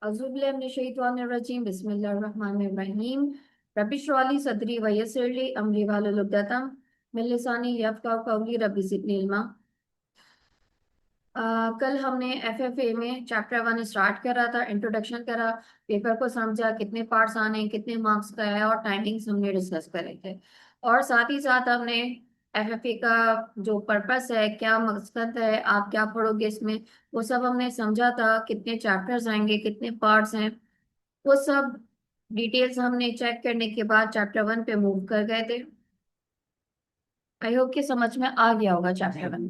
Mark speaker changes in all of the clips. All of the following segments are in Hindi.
Speaker 1: अज़ुबिल्लाहिमिनश्शैतानिर्रजीम बिस्मिल्लाहिर्रहमानिर्रहीम रब्बि इश्रह ली सदरी व यस्सिर ली अमरी वाहलुल उक़दतम मिन लिसानी यफ़क़हू क़ौली रब्बि ज़िदनी इल्मा। कल हमने एफएफए में चैप्टर 1 स्टार्ट करा था, इंट्रोडक्शन करा, पेपर को समझा, कितने पार्ट्स आने हैं, कितने मार्क्स का है और टाइमिंग्स हमने डिस्कस करे थे। और साथ ही साथ हमने एफएफए का जो पर्पस है, क्या मकसद है, आप क्या पढ़ोगे इसमें, वो सब हमने समझा था। कितने चैप्टर्स आएंगे, कितने पार्ट्स हैं, वो सब डिटेल्स हमने चेक करने के बाद चैप्टर 1 पे मूव कर गए थे। आई होप कि समझ में आ गया होगा चैप्टर 1।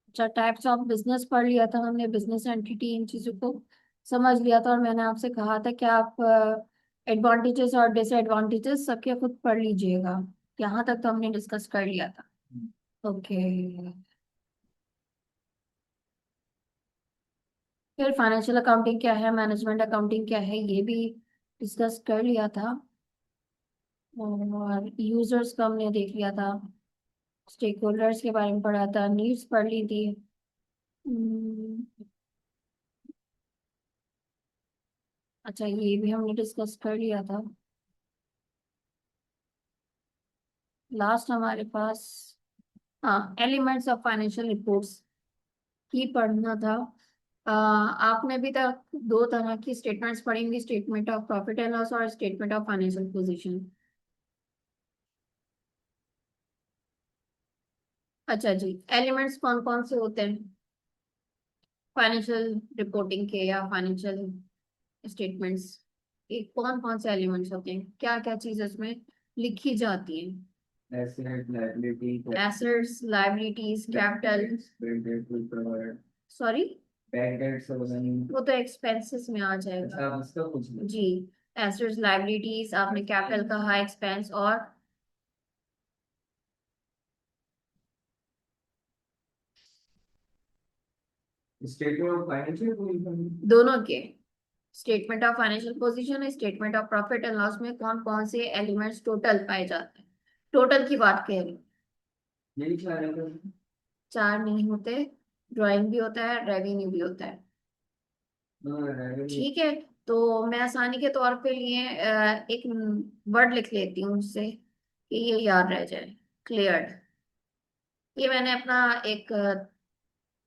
Speaker 1: अच्छा, टाइप्स ऑफ बिजनेस पढ़ लिया था हमने, बिजनेस एंटिटी, इन चीजों को समझ लिया था। और मैंने आपसे कहा था कि आप एडवांटेजेस और डिसएडवांटेजेस सबके खुद पढ़ लीजिएगा। यहाँ तक तो हमने डिस्कस कर लिया था। ओके। फिर फाइनेंशियल अकाउंटिंग क्या है, मैनेजमेंट अकाउंटिंग क्या है, ये भी डिस्कस कर लिया था। और यूजर्स का हमने देख लिया था, स्टेक होल्डर्स के बारे में पढ़ा था, नीड्स पढ़ ली थी। हम्म, अच्छा, ये भी हमने डिस्कस कर लिया था। लास्ट हमारे पास, हाँ, एलिमेंट्स ऑफ फाइनेंशियल रिपोर्ट्स ही पढ़ना था। आपने भी तक दो तरह की स्टेटमेंट्स पढ़ेंगे, statement of profit and loss और स्टेटमेंट ऑफ फाइनेंशियल पोजीशन। अच्छा जी, एलिमेंट्स कौन कौन से होते हैं फाइनेंशियल रिपोर्टिंग के या फाइनेंशियल स्टेटमेंट्स के? कौन कौन से एलिमेंट्स होते हैं, क्या क्या चीजें उसमें लिखी जाती हैं?
Speaker 2: Asset liability
Speaker 1: assets, liabilities, capital. Sorry,
Speaker 2: bank debts
Speaker 1: वो तो एक्सपेंसेस में आ जाएगा।
Speaker 2: अच्छा उसका कुछ नहीं।
Speaker 1: जी, एसेट्स, लाइबिलिटीज, आपने कैपिटल का हाई एक्सपेंस और
Speaker 2: स्टेटमेंट ऑफ फाइनेंशियल पोजीशन
Speaker 1: दोनों के, statement of financial position, statement of profit and loss में कौन कौन से एलिमेंट्स टोटल पाए जाते हैं? टोटल की बात कह रही हूँ।
Speaker 2: यही सारे का
Speaker 1: चार नहीं होते, ड्राइंग भी होता है, रेवेन्यू भी होता है।
Speaker 2: रेवेन्यू।
Speaker 1: ठीक है, तो मैं आसानी के तौर पे लिए एक वर्ड लिख लेती हूँ उससे कि ये याद रह जाए। क्लियर्ड। ये मैंने अपना एक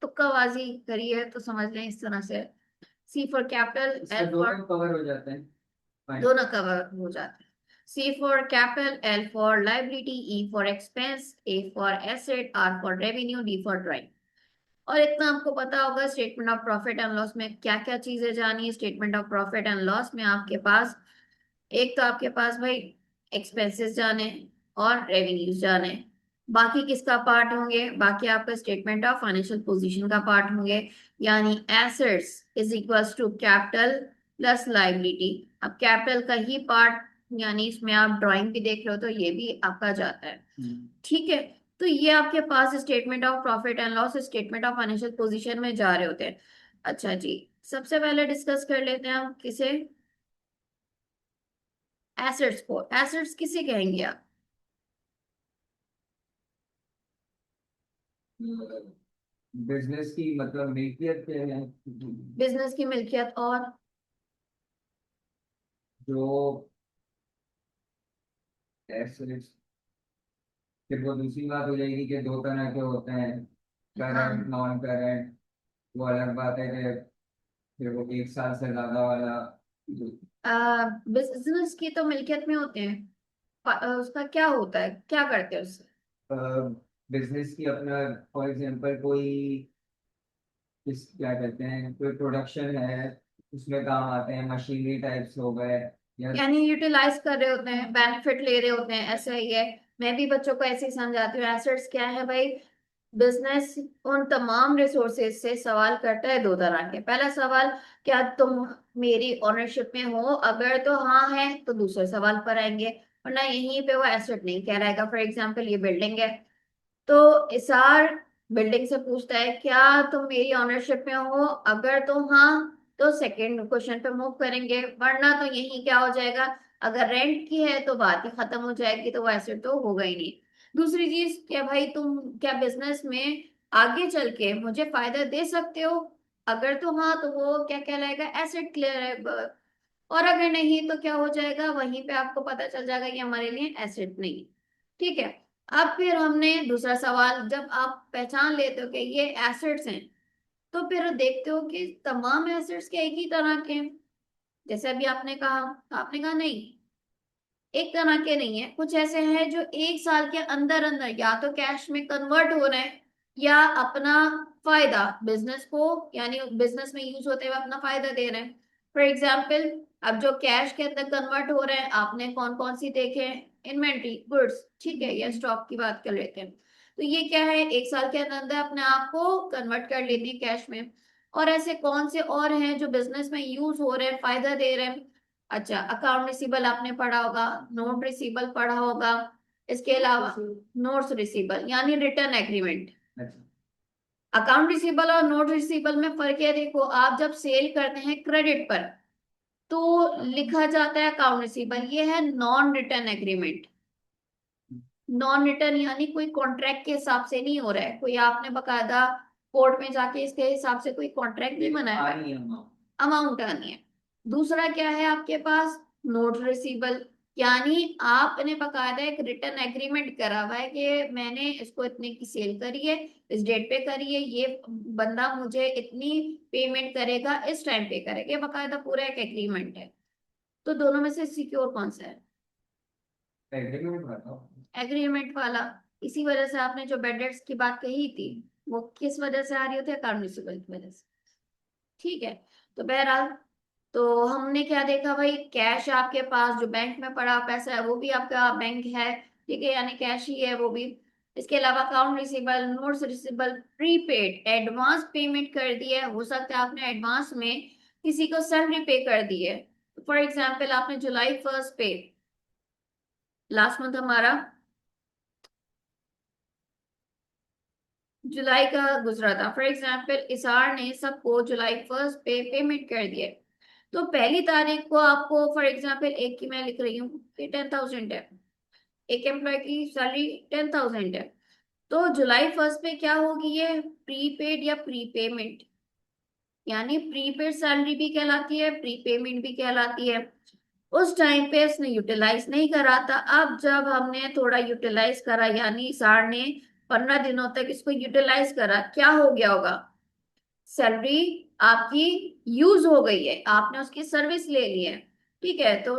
Speaker 1: तुक्काबाजी करी है, तो समझ लें इस तरह से। सी फॉर कैपिटल,
Speaker 2: इसका
Speaker 1: एल फॉर,
Speaker 2: दोनों कवर हो जाते हैं। फाइन।
Speaker 1: दोनों कवर हो जाते हैं। C for capital, L for liability, E for expense, A for asset, R for revenue, D for drawing. और इतना आपको पता होगा statement of profit and loss में क्या क्या चीजें जानी है। Statement of profit and loss में आपके पास, एक तो आपके पास भाई एक्सपेंसेस जाने और रेवेन्यूज जाने। बाकी किसका पार्ट होंगे? बाकी आपका स्टेटमेंट ऑफ फाइनेंशियल पोजीशन का पार्ट होंगे। यानी assets is equals to capital plus liability. अब कैपिटल का ही पार्ट, यानी इसमें आप ड्राइंग भी देख रहे हो तो ये भी आपका जाता है। ठीक है, तो ये आपके पास statement of profit and loss, statement of financial position में जा रहे होते हैं। अच्छा जी, सबसे पहले डिस्कस कर लेते हैं हम किसे, एसेट्स को। एसेट्स किसे कहेंगे आप?
Speaker 2: बिजनेस की मतलब मिल्कियत के हैं
Speaker 1: बिजनेस की मिल्कियत। और
Speaker 2: जो एसेट्स। फिर वो दूसरी बात हो जाएगी कि दो तरह के होते हैं, करंट
Speaker 1: हाँ,
Speaker 2: नॉन करंट। वो अलग बात है कि फिर वो एक साल से ज्यादा वाला
Speaker 1: बिजनेस की तो मिल्कियत में होते हैं। उसका क्या होता है, क्या करते हैं उससे?
Speaker 2: बिजनेस की अपना। फॉर एग्जांपल कोई इस क्या कहते हैं, कोई प्रोडक्शन है, उसमें काम आते हैं, मशीनरी टाइप्स हो गए या
Speaker 1: यानी यूटिलाइज कर रहे होते हैं, बेनिफिट ले रहे होते हैं, ऐसा ही है। मैं भी बच्चों को ऐसे ही समझाती हूँ। एसेट्स क्या है भाई? बिजनेस उन तमाम रिसोर्सेज से सवाल करता है दो तरह के। पहला सवाल, क्या तुम मेरी ओनरशिप में हो? अगर तो हाँ है तो दूसरे सवाल पर आएंगे, वरना यहीं पे वो एसेट नहीं कहलाएगा। फॉर एग्जाम्पल ये बिल्डिंग है, तो इसार बिल्डिंग से पूछता है क्या तुम मेरी ऑनरशिप में हो, अगर तो हाँ तो सेकंड क्वेश्चन पे मूव करेंगे, वरना तो यही क्या हो जाएगा, अगर रेंट की है तो बात ही खत्म हो जाएगी, तो वो एसेट तो होगा ही नहीं। दूसरी चीज क्या भाई, तुम क्या बिजनेस में आगे चल के मुझे फायदा दे सकते हो, अगर तो हाँ तो वो क्या कहलाएगा, एसेट क्लियर है। और अगर नहीं तो क्या हो जाएगा, वहीं पे आपको पता चल जाएगा कि हमारे लिए एसेट नहीं। ठीक है। अब फिर हमने दूसरा सवाल, जब आप पहचान लेते हो कि ये एसेट्स हैं, तो फिर देखते हो कि तमाम एसेट्स के एक ही तरह के हैं। जैसे अभी आपने कहा नहीं, एक तरह के नहीं है, कुछ ऐसे हैं जो एक साल के अंदर अंदर या तो कैश में कन्वर्ट हो रहे हैं, या अपना फायदा बिजनेस को, यानी बिजनेस में यूज होते हुए अपना फायदा दे रहे हैं। फॉर एग्जाम्पल, अब जो कैश के अंदर कन्वर्ट हो रहे हैं, आपने कौन कौन सी देखे हैं, इन्वेंट्री, गुड्स, ठीक है, या स्टॉक की बात कर लेते हैं। तो ये क्या है, एक साल के अंदर अंदर अपने आप को कन्वर्ट कर लेती है कैश में। और ऐसे कौन से और हैं जो बिजनेस में यूज हो रहे हैं, फायदा दे रहे हैं। अच्छा, अकाउंट रिसीबल आपने पढ़ा होगा, नोट रिसीबल पढ़ा होगा, इसके अलावा नोट्स रिसीबल यानी रिटर्न एग्रीमेंट।
Speaker 2: अच्छा।
Speaker 1: अकाउंट रिसीबल और नोट रिसीबल में फर्क है, देखो आप जब सेल करते हैं क्रेडिट पर तो लिखा जाता है अकाउंट रिसीबल, ये है non return agreement. Non return यानी कोई कॉन्ट्रैक्ट के हिसाब से नहीं हो रहा है, कोई आपने बकायदा कोर्ट में जाके इसके हिसाब से कोई कॉन्ट्रैक्ट नहीं बनाया है, अमाउंट आनी है। दूसरा क्या है आपके पास, नोट रिसीबल, यानी आपने बकायदा एक रिटर्न एग्रीमेंट करा हुआ है कि मैंने इसको इतने की सेल करी है, इस डेट पे करी है, ये बंदा मुझे इतनी पेमेंट करेगा, इस टाइम पे करेगा, ये बकायदा पूरा एक एग्रीमेंट है। तो दोनों में से सिक्योर कौन सा है,
Speaker 2: एग्रीमेंट बताओ।
Speaker 1: एग्रीमेंट वाला। इसी वजह से आपने जो बेड डेट्स की बात कही थी, वो किस वजह से आ रही होती है, अकाउंट रिसीबल की वजह से। ठीक है। तो बहरहाल, तो हमने क्या देखा भाई, कैश आपके पास जो बैंक में पड़ा पैसा है वो भी आपका बैंक है, ठीक है, यानी कैश ही है वो भी। इसके अलावा account receivable, notes receivable, prepaid, advance payment कर दी है, हो सकता है आपने एडवांस में किसी को सैलरी पे कर दी है। फॉर एग्जाम्पल आपने जुलाई 1 पे, लास्ट मंथ हमारा जुलाई का गुजरा था, फॉर एग्जाम्पल इसार ने सबको जुलाई 1 पे पेमेंट कर दिया। तो पहली तारीख को आपको, फॉर एग्जाम्पल एक की मैं लिख रही हूँ कि 10,000 है, एक एम्प्लॉय की सैलरी 10,000 है, तो जुलाई 1 पे क्या होगी, ये प्रीपेड या प्रीपेमेंट, यानी प्रीपेड सैलरी भी कहलाती है, प्रीपेमेंट भी कहलाती है। उस टाइम पे उसने यूटिलाइज नहीं करा था, अब जब हमने थोड़ा यूटिलाइज करा, यानी सार ने 15 दिनों तक इसको यूटिलाइज करा, क्या हो गया होगा, सैलरी आपकी यूज हो गई है, आपने उसकी सर्विस ले ली है। ठीक है, तो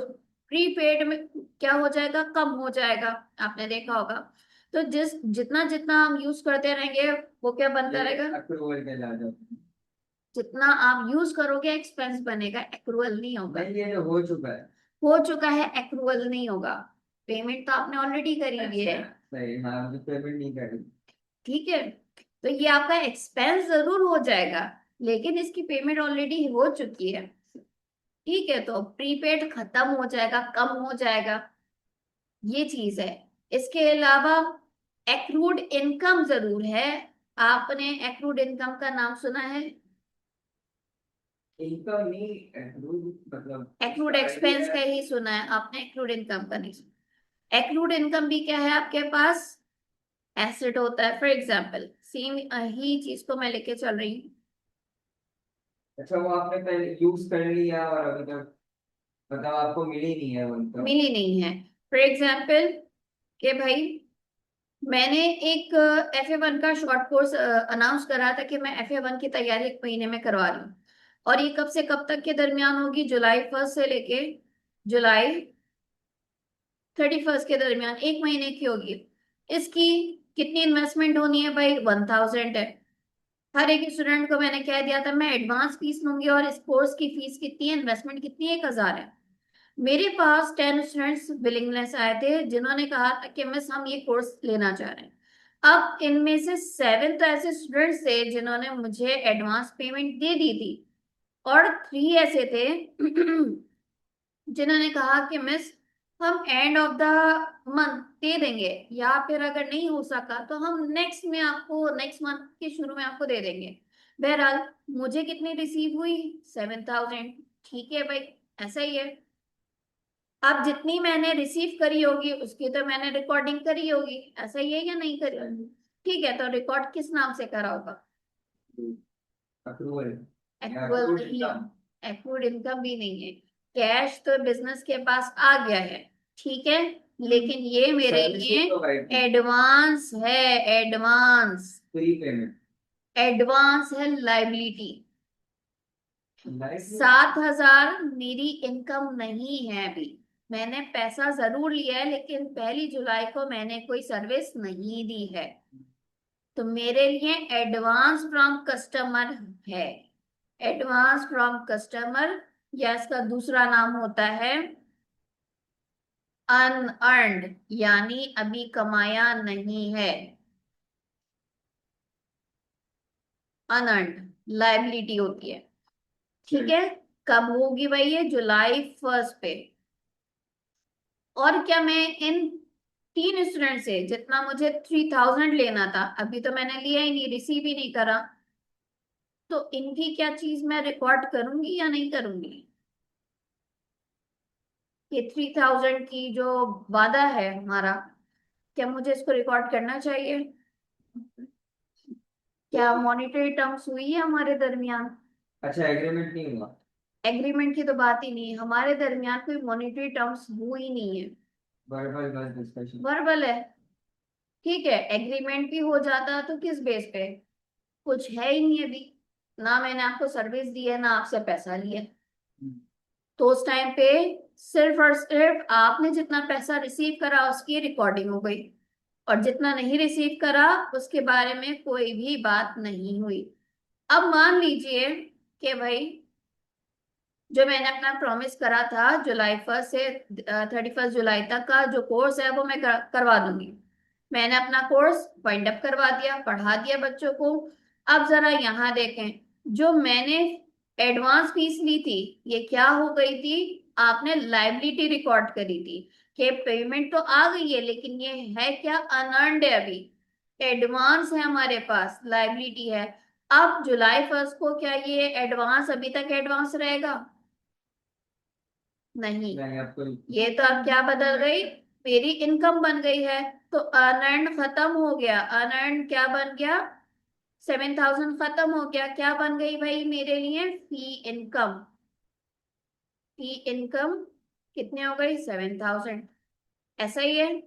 Speaker 1: प्रीपेड में क्या हो जाएगा, कम हो जाएगा, आपने देखा होगा। तो जितना जितना हम यूज करते रहेंगे वो क्या बनता
Speaker 2: ये
Speaker 1: रहेगा,
Speaker 2: अप्रूवल के ला जाते हैं।
Speaker 1: जितना आप यूज करोगे एक्सपेंस बनेगा, एक्रूअल नहीं होगा।
Speaker 2: नहीं, ये हो चुका है।
Speaker 1: हो चुका है, एक्रूअल नहीं होगा, पेमेंट तो आपने ऑलरेडी करी हुई है।
Speaker 2: अच्छा, सही, हाँ, मुझे पेमेंट नहीं करी।
Speaker 1: ठीक है, तो ये आपका एक्सपेंस जरूर हो जाएगा, लेकिन इसकी पेमेंट ऑलरेडी हो चुकी है। ठीक है, तो प्रीपेड खत्म हो जाएगा, कम हो जाएगा, ये चीज है। इसके अलावा एक्रूड इनकम जरूर है, आपने एक्रूड इनकम का नाम सुना है,
Speaker 2: इनकम नहीं, accrued मतलब
Speaker 1: एक्रूड
Speaker 2: उसका आइडिया
Speaker 1: एक्सपेंस का
Speaker 2: है।
Speaker 1: ही सुना है आपने, एक्रूड इनकम का नहीं सुना। एक्रूड इनकम भी क्या है आपके पास, एसेट होता है। फॉर एग्जाम्पल सेम ही चीज को मैं लेके चल रही हूँ,
Speaker 2: अच्छा, वो आपने पहले यूज कर लिया और अभी तक मतलब आपको मिली नहीं है वो इनकम।
Speaker 1: मिली नहीं है। फॉर एग्जाम्पल कि भाई मैंने एक FA1 का शॉर्ट कोर्स अनाउंस करा था कि मैं FA1 की तैयारी 1 महीने में करवा रही हूँ, और ये कब से कब तक के दरमियान होगी, जुलाई 1 से लेके जुलाई 31 के दरमियान, 1 महीने की होगी। इसकी कितनी इन्वेस्टमेंट होनी है भाई, 1,000 है। हर एक स्टूडेंट को मैंने कह दिया था मैं एडवांस फीस लूंगी, और इस कोर्स की फीस कितनी है, इन्वेस्टमेंट कितनी है, 1,000 है। मेरे पास 10 स्टूडेंट्स विलिंगनेस आए थे जिन्होंने कहा था कि मिस हम ये कोर्स लेना चाह रहे हैं। अब इनमें से 7 तो ऐसे स्टूडेंट्स थे जिन्होंने मुझे एडवांस पेमेंट दे दी थी, और 3 ऐसे थे जिन्होंने कहा कि मिस हम एंड ऑफ द मंथ दे देंगे, या फिर अगर नहीं हो सका तो हम नेक्स्ट में आपको, नेक्स्ट मंथ के शुरू में आपको दे देंगे। बहरहाल मुझे कितनी रिसीव हुई? 7,000। ठीक है भाई, ऐसा ही है। अब जितनी मैंने रिसीव करी होगी उसकी तो मैंने रिकॉर्डिंग करी होगी, ऐसा ही है या नहीं करी होगी? ठीक है, तो रिकॉर्ड किस नाम से करा होगा?
Speaker 2: अप्रूवल या
Speaker 1: एक्रुअल
Speaker 2: अप्रूव्ड
Speaker 1: नहीं,
Speaker 2: इनकम।
Speaker 1: एक्रूड इनकम भी नहीं है। कैश तो बिजनेस के पास आ गया है, ठीक है, लेकिन ये मेरे
Speaker 2: सर्विसेज
Speaker 1: लिए
Speaker 2: प्रोवाइड की,
Speaker 1: एडवांस है। Advance,
Speaker 2: free payment.
Speaker 1: एडवांस है लाइबिलिटी।
Speaker 2: लाइक
Speaker 1: 7,000 मेरी इनकम नहीं है अभी। मैंने पैसा जरूर लिया है लेकिन 1 जुलाई को मैंने कोई सर्विस नहीं दी है, तो मेरे लिए एडवांस फ्रॉम कस्टमर है। एडवांस फ्रॉम कस्टमर, या इसका दूसरा नाम होता है अनअर्न्ड, यानी अभी कमाया नहीं है। अनअर्न्ड लायबिलिटी होती है, ठीक है। कब होगी भाई? ये July 1 पे। और क्या, मैं इन 3 स्टूडेंट से जितना मुझे 3,000 लेना था अभी तो मैंने लिया ही नहीं, रिसीव ही नहीं करा, तो इनकी क्या चीज मैं रिकॉर्ड करूंगी या नहीं करूंगी? ये 3,000 की जो वादा है हमारा, क्या मुझे इसको रिकॉर्ड करना चाहिए? क्या मॉनिटरी टर्म्स हुई है हमारे दरमियान?
Speaker 2: अच्छा, एग्रीमेंट नहीं हुआ।
Speaker 1: एग्रीमेंट की तो बात ही नहीं है, हमारे दरमियान कोई मॉनिटरी टर्म्स हुई नहीं है।
Speaker 2: वर्बल बस डिस्कशन।
Speaker 1: वर्बल है, ठीक है। एग्रीमेंट भी हो जाता तो किस बेस पे? कुछ है ही नहीं अभी, ना मैंने आपको सर्विस दी है ना आपसे पैसा लिया। तो उस टाइम पे सिर्फ और सिर्फ आपने जितना पैसा रिसीव करा उसकी रिकॉर्डिंग हो गई, और जितना नहीं रिसीव करा उसके बारे में कोई भी बात नहीं हुई। अब मान लीजिए कि भाई जो मैंने अपना प्रॉमिस करा था July 1 से 31 जुलाई तक का जो कोर्स है वो मैं करवा दूंगी। मैंने अपना कोर्स वाइंड अप करवा दिया, पढ़ा दिया बच्चों को। अब जरा यहाँ देखें, जो मैंने एडवांस फीस ली थी ये क्या हो गई थी? आपने लाइबिलिटी रिकॉर्ड करी थी कि पेमेंट तो आ गई है लेकिन ये है क्या? अनअर्न्ड है अभी। एडवांस है हमारे पास, लाइबिलिटी है। अब July 1 को क्या ये एडवांस अभी तक एडवांस रहेगा? नहीं।
Speaker 2: मैंने आपको
Speaker 1: ये तो अब क्या बदल गई? मेरी इनकम बन गई है। तो अनअर्न्ड खत्म हो गया, अनअर्न्ड क्या बन गया? 7,000 खत्म हो गया, क्या बन गई भाई मेरे लिए? फी इनकम। फी इनकम कितने हो गई? 7,000। ऐसा ही है।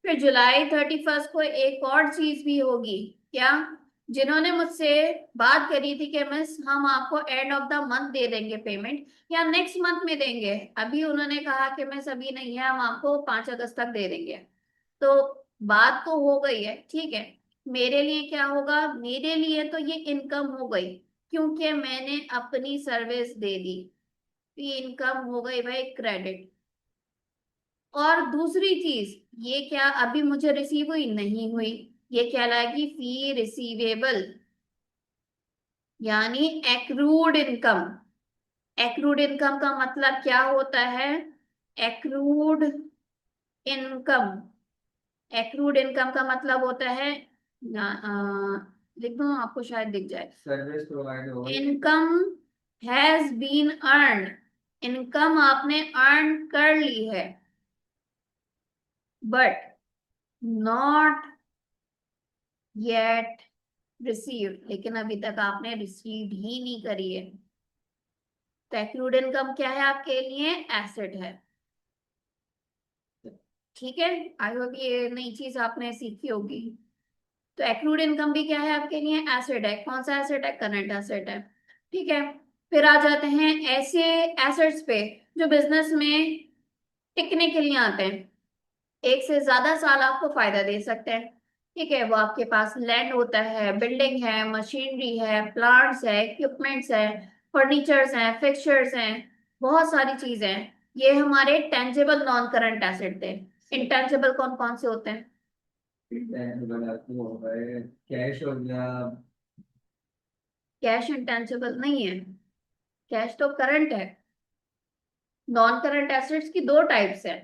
Speaker 1: फिर July 31 को एक और चीज भी होगी, क्या? जिन्होंने मुझसे बात करी थी कि मिस हम आपको एंड ऑफ द मंथ दे देंगे पेमेंट, या नेक्स्ट मंथ में देंगे, अभी उन्होंने कहा कि मिस अभी नहीं है, हम आपको 5 अगस्त तक दे देंगे। तो बात तो हो गई है, ठीक है। मेरे लिए क्या होगा? मेरे लिए तो ये इनकम हो गई, क्योंकि मैंने अपनी सर्विस दे दी। ये इनकम हो गई भाई क्रेडिट। और दूसरी चीज, ये क्या अभी मुझे रिसीव हुई? नहीं हुई। ये कहलाएगी फी रिसीवेबल, यानी एक्रूड इनकम। एक्रूड इनकम का मतलब क्या होता है? एक्रूड इनकम, एक्रूड इनकम का मतलब होता है लिख दो आपको शायद दिख जाए।
Speaker 2: सर्विस प्रोवाइड हो गई।
Speaker 1: Income has been earned, income आपने अर्न कर ली है, बट नॉट येट रिसीव्ड, लेकिन अभी तक आपने रिसीव ही नहीं करी है। तो एक्रूड इनकम क्या है आपके लिए? एसेट है, ठीक है। आई होप ये नई चीज आपने सीखी होगी। तो एक्रूड इनकम भी क्या है आपके लिए? एसेट है। कौन सा एसेट है? करंट एसेट है, ठीक है। फिर आ जाते हैं ऐसे एसेट्स पे जो बिजनेस में टिकने के लिए आते हैं, 1 से ज्यादा साल आपको फायदा दे सकते हैं, ठीक है। वो आपके पास लैंड होता है, बिल्डिंग है, मशीनरी है, प्लांट्स है, इक्विपमेंट्स है, फर्नीचर्स हैं, फिक्सचर्स हैं, बहुत सारी चीजें हैं। ये हमारे टेंजिबल नॉन करंट एसेट थे। इंटेंजिबल कौन कौन से होते हैं?
Speaker 2: आपको हो गए, कैश हो गया।
Speaker 1: कैश इंटेंजिबल नहीं है, कैश तो करंट है। नॉन करंट एसेट्स की 2 टाइप्स है,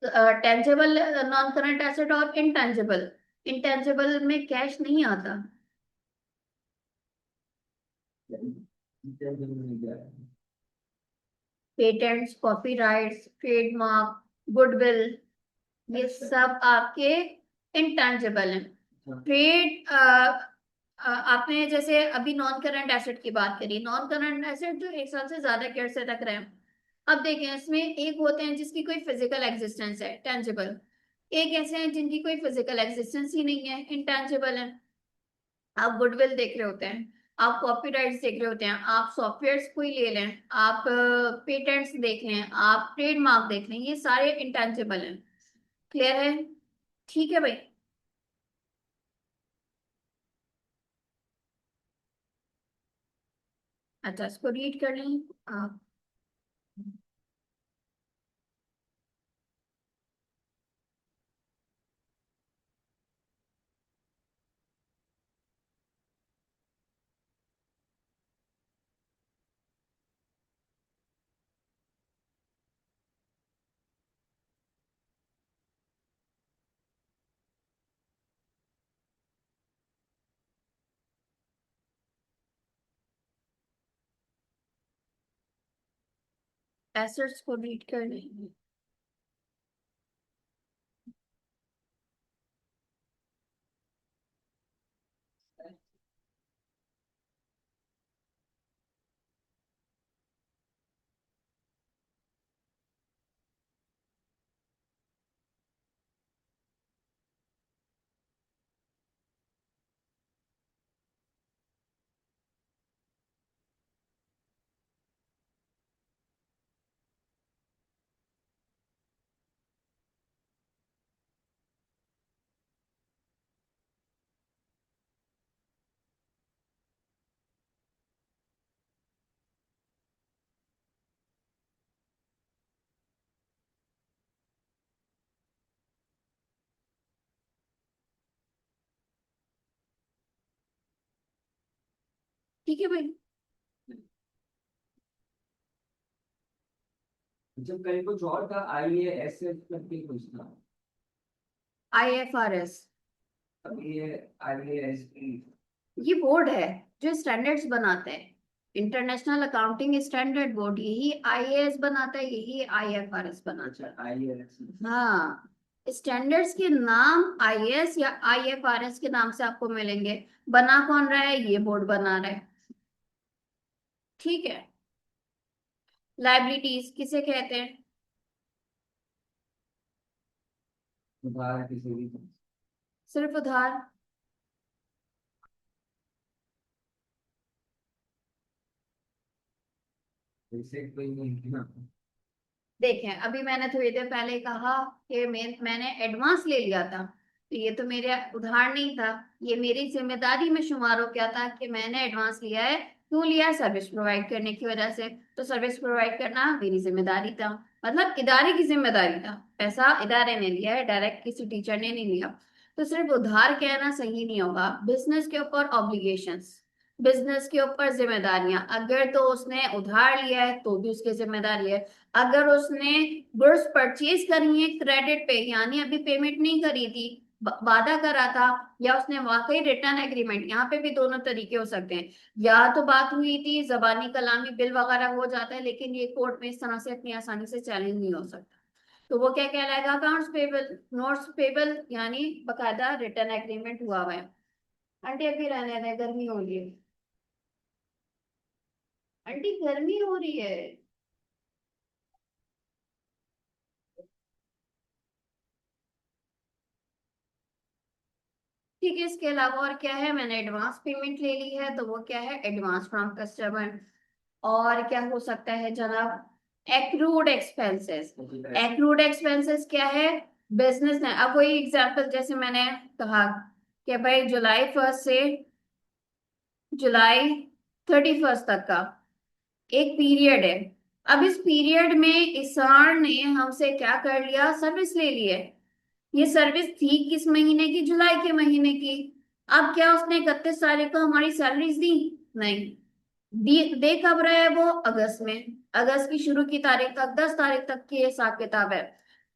Speaker 1: टेंजेबल नॉन करंट एसेट और इंटेंजिबल। इंटेंजिबल में कैश नहीं आता। पेटेंट्स, कॉपीराइट्स, ट्रेडमार्क, गुडविल, ये सब आपके इंटेंजिबल हैं। ट्रेड आपने जैसे अभी नॉन करंट एसेट की बात करी, नॉन करंट एसेट जो 1 साल से ज्यादा के अरसे तक रहे। अब देखें, इसमें एक होते हैं जिसकी कोई फिजिकल एग्जिस्टेंस है, टेंजिबल। एक ऐसे हैं जिनकी कोई फिजिकल एग्जिस्टेंस ही नहीं है, इंटेंजिबल है। आप गुडविल देख रहे होते हैं, आप कॉपीराइट्स देख रहे होते हैं, आप सॉफ्टवेयर कोई ले लें, आप पेटेंट्स देख लें, आप ट्रेडमार्क देख लें, ये सारे इंटेंजिबल हैं। क्लियर है? ठीक है भाई। अच्छा, इसको रीड कर लें आप। एसेट्स को रीड कर लें। ठीक है भाई।
Speaker 2: जब कहीं कुछ और था, आई ए एस एफ करके कुछ था।
Speaker 1: IFRS,
Speaker 2: अब ये आई ए एस पी।
Speaker 1: ये बोर्ड है जो स्टैंडर्ड्स बनाता है। इंटरनेशनल अकाउंटिंग स्टैंडर्ड बोर्ड यही IAS बनाता है, यही IFRS बनाता
Speaker 2: अच्छा, आई ए एस।
Speaker 1: है। हाँ, स्टैंडर्ड्स के नाम IAS या IFRS के नाम से आपको मिलेंगे। बना कौन रहा है? ये बोर्ड बना रहा है। ठीक है। लाइबिलिटीज किसे कहते हैं?
Speaker 2: उधार किसी भी।
Speaker 1: सिर्फ उधार।
Speaker 2: जैसे कोई नहीं ना।
Speaker 1: देखें, अभी मैंने थोड़ी देर पहले कहा कि मैंने एडवांस ले लिया था, तो ये तो मेरे उधार नहीं था, ये मेरी जिम्मेदारी में शुमार हो गया था कि मैंने एडवांस लिया है। क्यों लिया है? सर्विस प्रोवाइड करने की वजह से। तो सर्विस प्रोवाइड करना मेरी जिम्मेदारी था, मतलब इदारे की जिम्मेदारी था। पैसा इदारे ने लिया है, डायरेक्ट किसी टीचर ने नहीं लिया। तो सिर्फ उधार कहना सही नहीं होगा। बिजनेस के ऊपर ऑब्लिगेशंस, बिजनेस के ऊपर जिम्मेदारियां, अगर तो उसने उधार लिया है तो भी उसकी जिम्मेदारी है। अगर उसने गुड्स परचेज करी है क्रेडिट पे, यानी अभी पेमेंट नहीं करी थी, वादा करा था, या उसने वाकई रिटर्न एग्रीमेंट, यहाँ पे भी दोनों तरीके हो सकते हैं। या तो बात हुई थी जबानी कलामी, बिल वगैरह हो जाता है, लेकिन ये कोर्ट में इस तरह से इतनी आसानी से चैलेंज नहीं हो सकता। तो वो क्या कहलाएगा? अकाउंट्स पेबल, नोट्स पेबल, यानी बकायदा रिटर्न एग्रीमेंट हुआ हुआ है। आंटी अभी रहने दें, गर्मी हो रही है। आंटी गर्मी हो रही है। ठीक है, इसके अलावा और क्या है? मैंने एडवांस पेमेंट ले ली है, तो वो क्या है? Advance from customer. और क्या हो सकता है जनाब? Accrued expenses. एक्रूड एक्सपेंसेस क्या है? बिजनेस ने, अब वही एग्जांपल जैसे मैंने कहा कि भाई जुलाई 1 से जुलाई 31 तक का एक पीरियड है। अब इस पीरियड में इसार ने हमसे क्या कर लिया? सर्विस ले ली है। ये सर्विस थी किस महीने की? जुलाई के महीने की। अब क्या उसने 31 तारीख को हमारी सैलरीज दी? नहीं। दे कब रहा है वो? अगस्त में। अगस्त की शुरू की तारीख तक, 10 तारीख तक की हिसाब किताब है।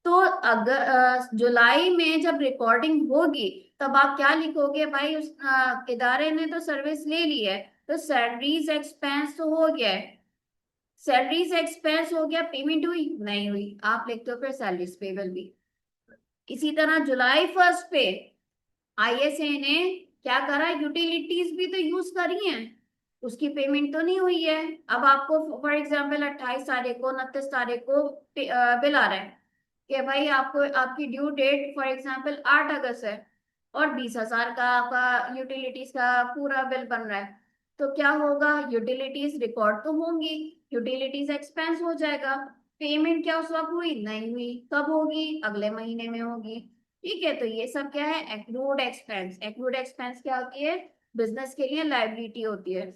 Speaker 1: तो अगर जुलाई में जब रिकॉर्डिंग होगी तब आप क्या लिखोगे भाई, उस इदारे ने तो सर्विस ले ली है, तो सैलरीज एक्सपेंस तो हो गया है, सैलरीज एक्सपेंस हो गया, पेमेंट हुई नहीं हुई, आप लिखते हो फिर सैलरीज पेबल भी। इसी तरह जुलाई 1 पे आईएसए ने क्या करा, यूटिलिटीज भी तो यूज करी हैं, उसकी पेमेंट तो नहीं हुई है। अब आपको फॉर एग्जांपल 28 तारीख को 29 तारीख को बिल आ रहा है कि भाई आपको आपकी ड्यू डेट फॉर एग्जांपल 8 अगस्त है, और 20,000 का आपका यूटिलिटीज का पूरा बिल बन रहा है, तो क्या होगा, यूटिलिटीज रिकॉर्ड तो होंगी, यूटिलिटीज एक्सपेंस हो जाएगा, पेमेंट क्या उस वक्त हुई नहीं हुई, कब होगी, अगले महीने में होगी। ठीक है, तो ये सब क्या है, एक्रूड एक्सपेंस। एक्रूड एक्सपेंस क्या होती है, बिजनेस के लिए लायबिलिटी होती है।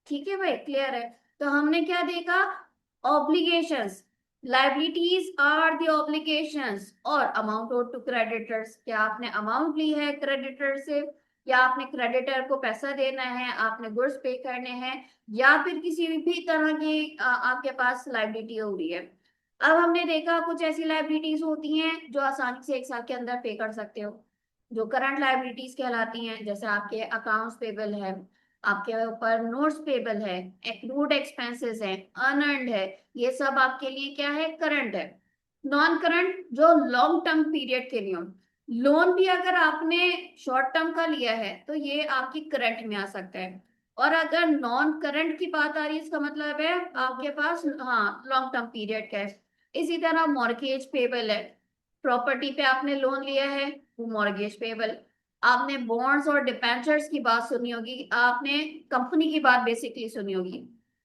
Speaker 1: ठीक है भाई, क्लियर है। तो हमने क्या देखा, obligations, liabilities are the obligations, और अमाउंट ओड टू क्रेडिटर्स, क्या आपने अमाउंट ली है क्रेडिटर से, या आपने क्रेडिटर को पैसा देना है, आपने गुड्स पे करने हैं, या फिर किसी भी तरह की आपके पास लायबिलिटी हो रही है। अब हमने देखा कुछ ऐसी लायबिलिटीज होती हैं जो आसानी से 1 साल के अंदर पे कर सकते हो, जो करंट लायबिलिटीज कहलाती हैं, जैसे आपके अकाउंट्स पेबल है, आपके ऊपर नोट्स पेबल है, एक्रूड एक्सपेंसेस है, अनअर्न्ड है, ये सब आपके लिए क्या है, करंट है। नॉन करंट जो लॉन्ग टर्म पीरियड के लिए हो, लोन भी अगर आपने शॉर्ट टर्म का लिया है तो ये आपकी करंट में आ सकता है। और अगर नॉन करंट की बात आ रही है, इसका मतलब है आपके पास हाँ लॉन्ग टर्म पीरियड का है। इसी तरह मॉर्गेज पेबल है, प्रॉपर्टी पे आपने लोन लिया है, वो मॉर्गेज पेबल। आपने बॉन्ड्स और डिबेंचर्स की बात सुनी होगी, आपने कंपनी की बात बेसिकली सुनी होगी।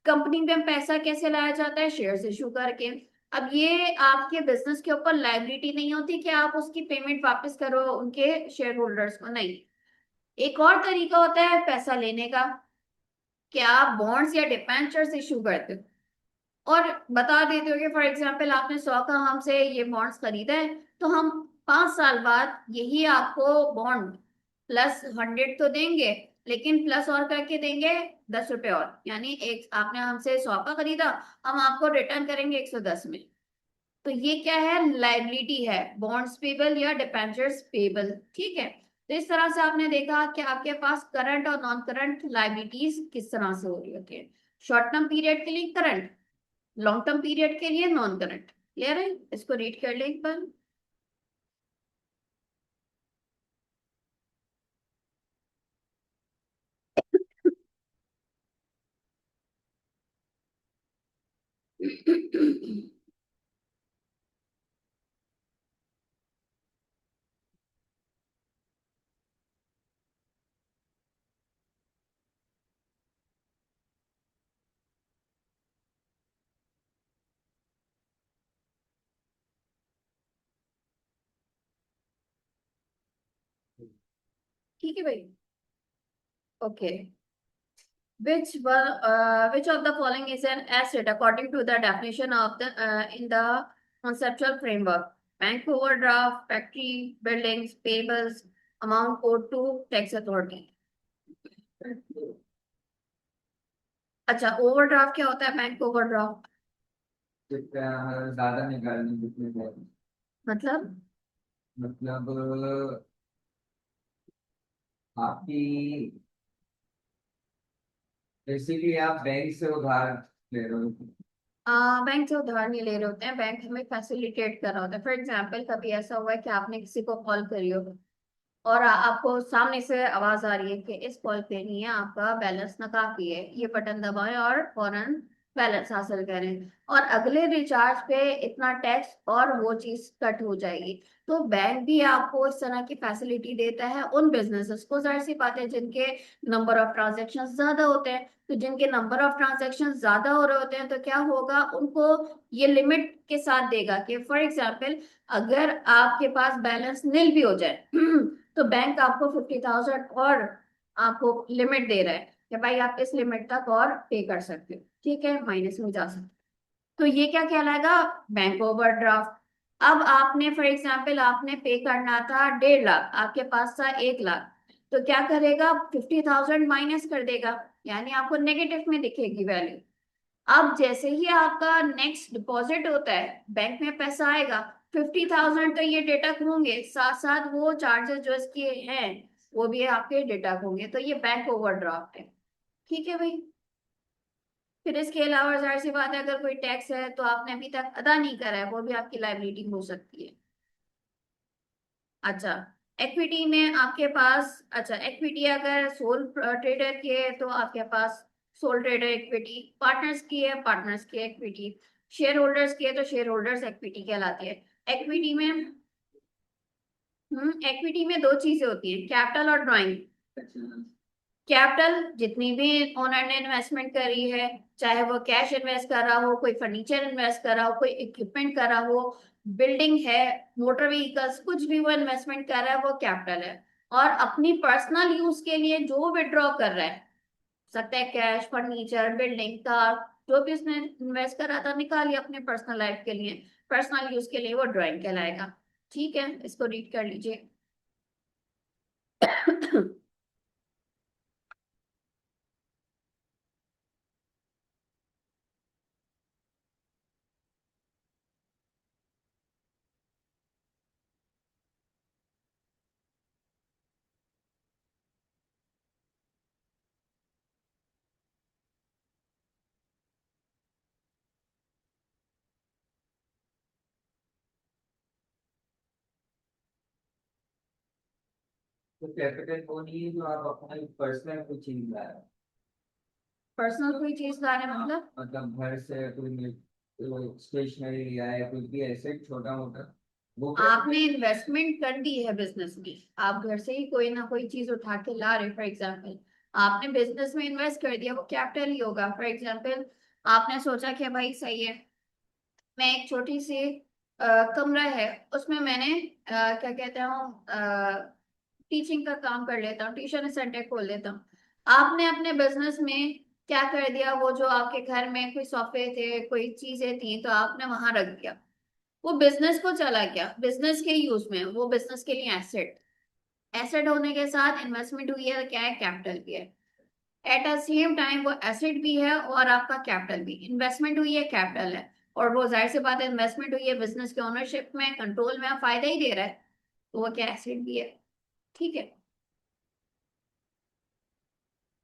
Speaker 1: कंपनी में पैसा कैसे लाया जाता है, शेयर्स इशू करके। अब ये आपके बिजनेस के ऊपर लायबिलिटी नहीं होती कि आप उसकी पेमेंट वापस करो उनके शेयर होल्डर्स को, नहीं। एक और तरीका होता है पैसा लेने का, कि आप बॉन्ड्स या डिबेंचर्स इशू करते हो और बता देते हो कि फॉर एग्जांपल आपने 100 का हमसे ये बॉन्ड्स खरीदा है, तो हम 5 साल बाद यही आपको बॉन्ड +100 तो देंगे, लेकिन प्लस और करके देंगे 10 रुपए और, यानी एक आपने हमसे 100 का खरीदा, हम आपको रिटर्न करेंगे 110 में। तो ये क्या है, लाइबिलिटी है, बॉन्ड्स पेबल या डिबेंचर्स पेबल। ठीक है, तो इस तरह से आपने देखा कि आपके पास करंट और नॉन करंट लाइबिलिटीज किस तरह से हो रही होती है। शॉर्ट टर्म पीरियड के लिए करंट, लॉन्ग टर्म पीरियड के लिए नॉन करंट। क्लियर है, इसको रीड कर ले एक बार। ठीक है भाई, okay. Which of the following is an asset according to the definition of the in the conceptual framework? Bank overdraft, factory, buildings, payables, amount owed to tax authority. अच्छा, ओवरड्राफ्ट क्या होता है, बैंक ओवरड्राफ्ट
Speaker 2: जितना ज्यादा निकालने जितने
Speaker 1: मतलब?
Speaker 2: मतलब आपकी बेसिकली आप बैंक से उधार ले रहे हो।
Speaker 1: बैंक से उधार नहीं ले रहे होते हैं, बैंक हमें फैसिलिटेट कर रहा होता है। फॉर एग्जाम्पल कभी ऐसा हुआ है कि आपने किसी को कॉल करी हो और आपको सामने से आवाज आ रही है कि इस कॉल पे नहीं है, आपका बैलेंस नाकाफी है, ये बटन दबाएं और फौरन बैलेंस हासिल करें, और अगले रिचार्ज पे इतना टैक्स और वो चीज कट हो जाएगी। तो बैंक भी आपको इस तरह की फैसिलिटी देता है उन बिजनेसेस को, जाहिर सी बात है जिनके नंबर ऑफ ट्रांजेक्शन ज्यादा होते हैं। तो जिनके नंबर ऑफ ट्रांजेक्शन ज्यादा हो रहे होते हैं तो क्या होगा, उनको ये लिमिट के साथ देगा कि फॉर एग्जाम्पल अगर आपके पास बैलेंस नील भी हो जाए तो बैंक आपको 50,000 और आपको लिमिट दे रहा है कि भाई आप इस लिमिट तक और पे कर सकते हो, ठीक है, माइनस में जा सकते हो। तो ये क्या कहलाएगा, बैंक ओवरड्राफ्ट। अब आपने फॉर एग्जांपल आपने पे करना था 1.5 लाख, आपके पास था 1 लाख, तो क्या करेगा, 50,000 माइनस कर देगा, यानी आपको नेगेटिव में दिखेगी वैल्यू। अब जैसे ही आपका नेक्स्ट डिपॉजिट होता है बैंक में पैसा आएगा, 50,000 तो ये डिडक्ट होंगे, साथ साथ वो चार्जेस जो इसके हैं वो भी आपके डिडक्ट होंगे, तो ये बैंक ओवरड्राफ्ट है। ठीक है भाई। फिर इसके अलावा जाहिर सी बात है, अगर कोई टैक्स है तो आपने अभी तक अदा नहीं करा है, वो भी आपकी लाइबिलिटी हो सकती है। अच्छा, इक्विटी में आपके पास, अच्छा इक्विटी अगर सोल ट्रेडर की है तो आपके पास सोल ट्रेडर इक्विटी, पार्टनर्स की है पार्टनर्स की इक्विटी, शेयर होल्डर्स की है तो शेयर होल्डर्स इक्विटी कहलाती है। इक्विटी में इक्विटी में दो चीजें होती हैं, कैपिटल और ड्राइंग। कैपिटल जितनी भी ओनर ने इन्वेस्टमेंट करी है, चाहे वो कैश इन्वेस्ट कर रहा हो, कोई फर्नीचर इन्वेस्ट कर रहा हो, कोई इक्विपमेंट कर रहा हो, बिल्डिंग है, मोटर व्हीकल्स, कुछ भी वो इन्वेस्टमेंट कर रहा है वो कैपिटल है। और अपनी पर्सनल यूज के लिए जो विड्रॉ कर रहा है, सकता है कैश, फर्नीचर, बिल्डिंग, कार, जो भी उसने इन्वेस्ट करा था निकालिए अपने पर्सनल लाइफ के लिए, पर्सनल यूज के लिए, वो ड्राइंग कहलाएगा। ठीक है, इसको रीड कर लीजिए।
Speaker 2: तो कैपिटल वो नहीं है जो आप अपना पर्सनल कुछ चीज ला रहे हो।
Speaker 1: पर्सनल कोई चीज ला रहे हैं
Speaker 2: मतलब घर से कोई स्टेशनरी लिया है, कुछ भी एसेट छोटा मोटा, वो
Speaker 1: आपने
Speaker 2: कैपिटल।
Speaker 1: इन्वेस्टमेंट कर दी है बिजनेस में, आप घर से ही कोई ना कोई चीज उठा के ला रहे, फॉर एग्जांपल आपने बिजनेस में इन्वेस्ट कर दिया, वो कैपिटल ही होगा। फॉर एग्जांपल आपने सोचा कि भाई सही है, मैं एक छोटी सी कमरा है, उसमें मैंने क्या कहते हैं, टीचिंग का काम कर लेता हूँ, ट्यूशन सेंटर खोल लेता हूँ। आपने अपने बिजनेस में क्या कर दिया, वो जो आपके घर में कोई सॉफ्टवेयर थे, कोई चीजें थी, तो आपने वहां रख दिया, वो बिजनेस को चला गया, बिजनेस के यूज में, वो बिजनेस के लिए एसेट, एसेट होने के साथ इन्वेस्टमेंट हुई है, क्या है, कैपिटल भी है। एट अ सेम टाइम वो एसेट भी है और आपका कैपिटल भी, इन्वेस्टमेंट हुई है, कैपिटल है, और वो जाहिर सी बात है इन्वेस्टमेंट हुई है बिजनेस के ओनरशिप में, कंट्रोल में, फायदा ही दे रहा है, तो वो क्या, एसेट भी है। ठीक है,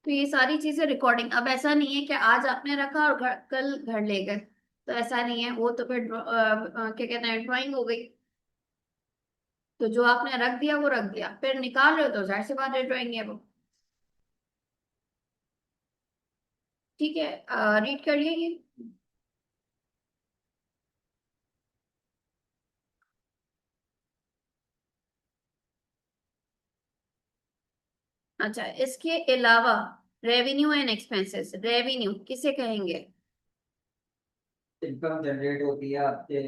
Speaker 1: तो ये सारी चीजें रिकॉर्डिंग, अब ऐसा नहीं है कि आज आपने रखा और कल घर ले गए, तो ऐसा नहीं है, वो तो फिर क्या कहते हैं, ड्राइंग हो गई। तो जो आपने रख दिया वो रख दिया, फिर निकाल रहे हो तो जाहिर सी बात है ड्राइंग है वो। ठीक है, रीड कर लिए ये। अच्छा, इसके अलावा रेवेन्यू एंड एक्सपेंसेस, रेवेन्यू किसे कहेंगे?
Speaker 2: इनकम जनरेट होती है आपके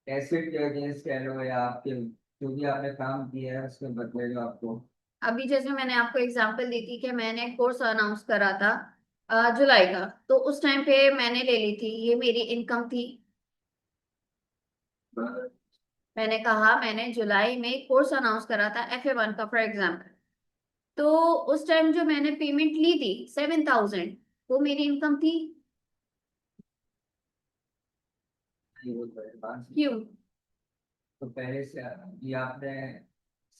Speaker 2: एसेट के अगेंस्ट कह लो, या आपके जो भी आपने काम किया है उसके बदले जो आपको।
Speaker 1: अभी जैसे मैंने आपको एग्जांपल दी थी कि मैंने कोर्स अनाउंस करा था जुलाई का, तो उस टाइम पे मैंने ले ली थी, ये मेरी इनकम थी। मैंने कहा मैंने जुलाई में कोर्स अनाउंस करा था FA1 का, फॉर एग्जाम्पल, तो उस टाइम जो मैंने पेमेंट ली थी 7,000, वो मेरी इनकम थी।
Speaker 2: नहीं वो तो एडवांस।
Speaker 1: क्यों?
Speaker 2: तो पहले से ये आपने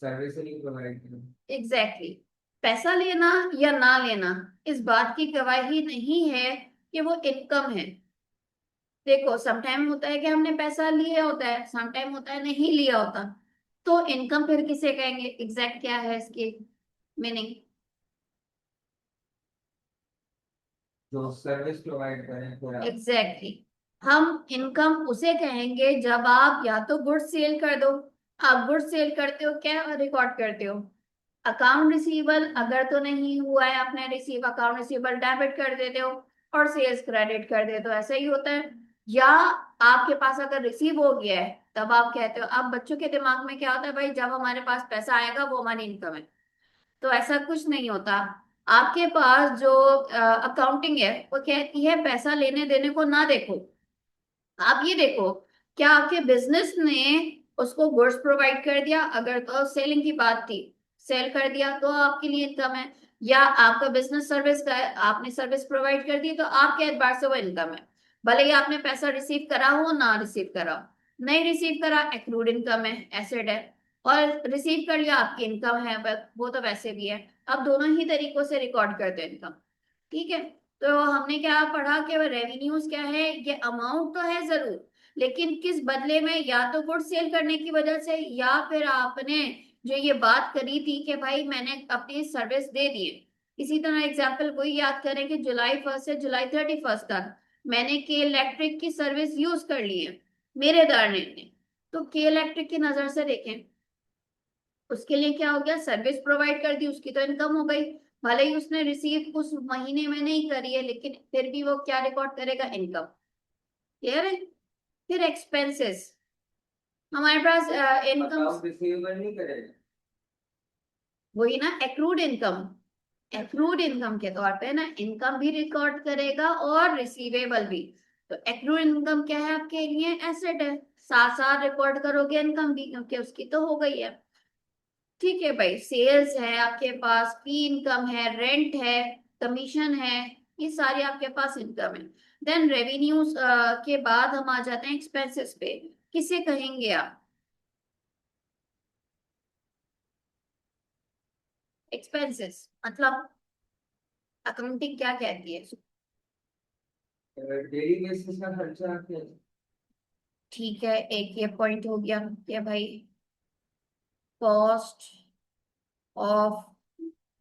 Speaker 2: सर्विस नहीं प्रोवाइड की।
Speaker 1: Exactly exactly. पैसा लेना या ना लेना इस बात की गवाही नहीं है कि वो इनकम है। देखो, समटाइम होता है कि हमने पैसा लिया होता है, समटाइम होता है नहीं लिया होता, तो इनकम फिर किसे कहेंगे, एग्जैक्ट क्या है इसकी मीनिंग?
Speaker 2: जो सर्विस प्रोवाइड करें फिर आप।
Speaker 1: Exactly exactly. हम इनकम उसे कहेंगे जब आप या तो गुड सेल कर दो, आप गुड सेल करते हो क्या, रिकॉर्ड करते हो, अकाउंट रिसीवेबल अगर तो नहीं हुआ है, आपने रिसीव अकाउंट रिसीवेबल डेबिट कर देते हो, और सेल्स क्रेडिट कर देते हो, ऐसा ही होता है। या आपके पास अगर रिसीव हो गया है तब आप कहते हो, अब बच्चों के दिमाग में क्या होता है, भाई जब हमारे पास पैसा आएगा वो हमारी इनकम है, तो ऐसा कुछ नहीं होता। आपके पास जो अकाउंटिंग है वो कहती है पैसा लेने देने को ना देखो, आप ये देखो क्या आपके बिजनेस ने उसको गुड्स प्रोवाइड कर दिया, अगर तो सेलिंग की बात थी, सेल कर दिया तो आपके लिए इनकम है, या आपका बिजनेस सर्विस का है, आपने सर्विस प्रोवाइड कर दी तो आपके एतबार से वो इनकम है, भले ही आपने पैसा रिसीव करा हो ना रिसीव करा हो। नहीं रिसीव करा, एक्रूड इनकम है, एसेट है। और रिसीव कर लिया, आपकी इनकम है, वो तो वैसे भी है। अब दोनों ही तरीकों से रिकॉर्ड करते हैं इनकम। ठीक है। तो हमने क्या पढ़ा कि रेवेन्यूज क्या है, ये अमाउंट तो है जरूर, लेकिन किस बदले में, या तो गुड सेल करने की वजह से, या फिर आपने जो ये बात करी थी कि भाई मैंने अपनी सर्विस दे दी है। इसी तरह एग्जांपल वही याद करें कि जुलाई 1 से जुलाई 31 तक मैंने के इलेक्ट्रिक की सर्विस यूज कर ली है मेरे दारने ने। तो के इलेक्ट्रिक की नजर से देखें, उसके लिए क्या हो गया, सर्विस प्रोवाइड कर दी, उसकी तो इनकम हो गई। भले ही उसने रिसीव उस महीने में नहीं करी है, लेकिन फिर भी वो क्या रिकॉर्ड करेगा, इनकम। क्लियर है। फिर एक्सपेंसेस, हमारे पास इनकम,
Speaker 2: अकाउंट रिसीवेबल नहीं करेगा।
Speaker 1: वही ना एक्रूड इनकम। एक्रूड इनकम के तौर पे ना इनकम भी रिकॉर्ड करेगा और रिसीवेबल भी। तो एक्रूड इनकम क्या है आपके लिए, एसेट है। साथ साथ रिकॉर्ड करोगे इनकम भी, क्योंकि उसकी तो हो गई है। ठीक है भाई, सेल्स है आपके पास, फी इनकम है, रेंट है, कमीशन है, ये सारी आपके पास इनकम है। देन रेवेन्यूज के बाद हम आ जाते हैं एक्सपेंसेस पे। किसे कहेंगे आप, एक्सपेंसेस मतलब अकाउंटिंग क्या कहती है।
Speaker 2: डेली बेसिस का खर्चा क्या है?
Speaker 1: ठीक है, एक ये पॉइंट हो गया कि भाई cost of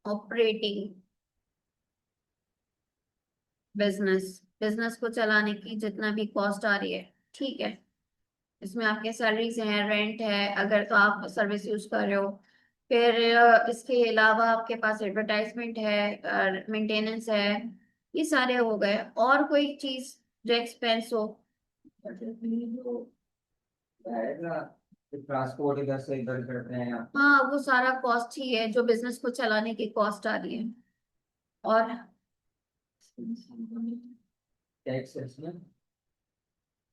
Speaker 1: operating business, business को चलाने की जितना भी कॉस्ट आ रही है। ठीक है, इसमें आपके सैलरीज हैं, रेंट है अगर तो आप सर्विस यूज कर रहे हो। फिर इसके अलावा आपके पास एडवर्टाइजमेंट है, मेंटेनेंस है, ये सारे हो गए। और कोई चीज जो एक्सपेंस हो।
Speaker 2: आएगा ट्रांसपोर्ट इधर से इधर करते हैं आप।
Speaker 1: हाँ, वो सारा कॉस्ट ही है जो बिजनेस को चलाने की कॉस्ट आ रही है। और
Speaker 2: टैक्स इसमें।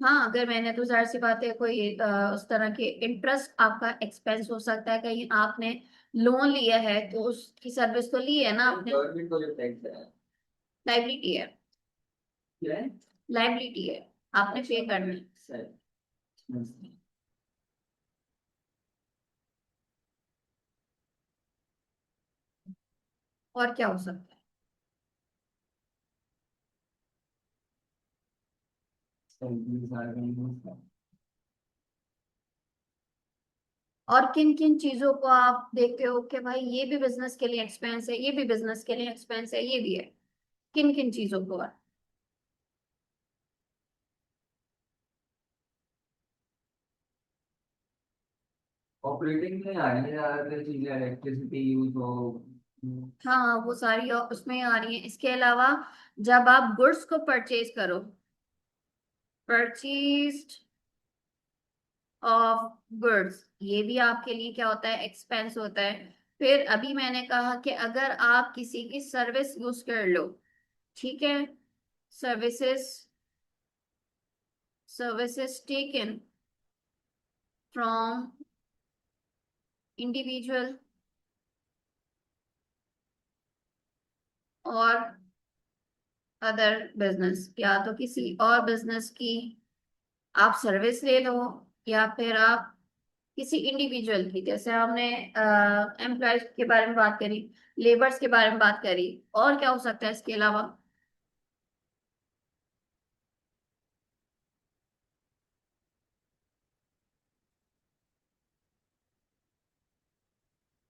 Speaker 1: हाँ, अगर मैंने तो जाहिर सी बात है कोई उस तरह के इंटरेस्ट आपका एक्सपेंस हो सकता है, कहीं आपने लोन लिया है तो उसकी सर्विस तो ली है ना आपने।
Speaker 2: गवर्नमेंट को जो टैक्स है।
Speaker 1: लाइबिलिटी है,
Speaker 2: क्या है?
Speaker 1: लाइबिलिटी है, आपने पे करना है।
Speaker 2: सर।
Speaker 1: और क्या हो सकता है। और किन किन चीजों को आप देखते हो कि भाई ये भी बिजनेस के लिए एक्सपेंस है, ये भी बिजनेस के लिए एक्सपेंस है, ये भी है, किन किन चीजों को।
Speaker 2: ऑपरेटिंग में आ रही है ज्यादातर चीजें, इलेक्ट्रिसिटी यूज हो।
Speaker 1: हाँ, वो सारी उसमें आ रही है। इसके अलावा जब आप गुड्स को परचेज करो, परचेज ऑफ गुड्स, ये भी आपके लिए क्या होता है, एक्सपेंस होता है। फिर अभी मैंने कहा कि अगर आप किसी की सर्विस यूज कर लो, ठीक है, services, services taken from individual और अदर बिजनेस, या तो किसी और बिजनेस की आप सर्विस ले लो, या फिर आप किसी इंडिविजुअल की, जैसे हमने एम्प्लॉयज के बारे में बात करी, लेबर्स के बारे में बात करी। और क्या हो सकता है इसके अलावा।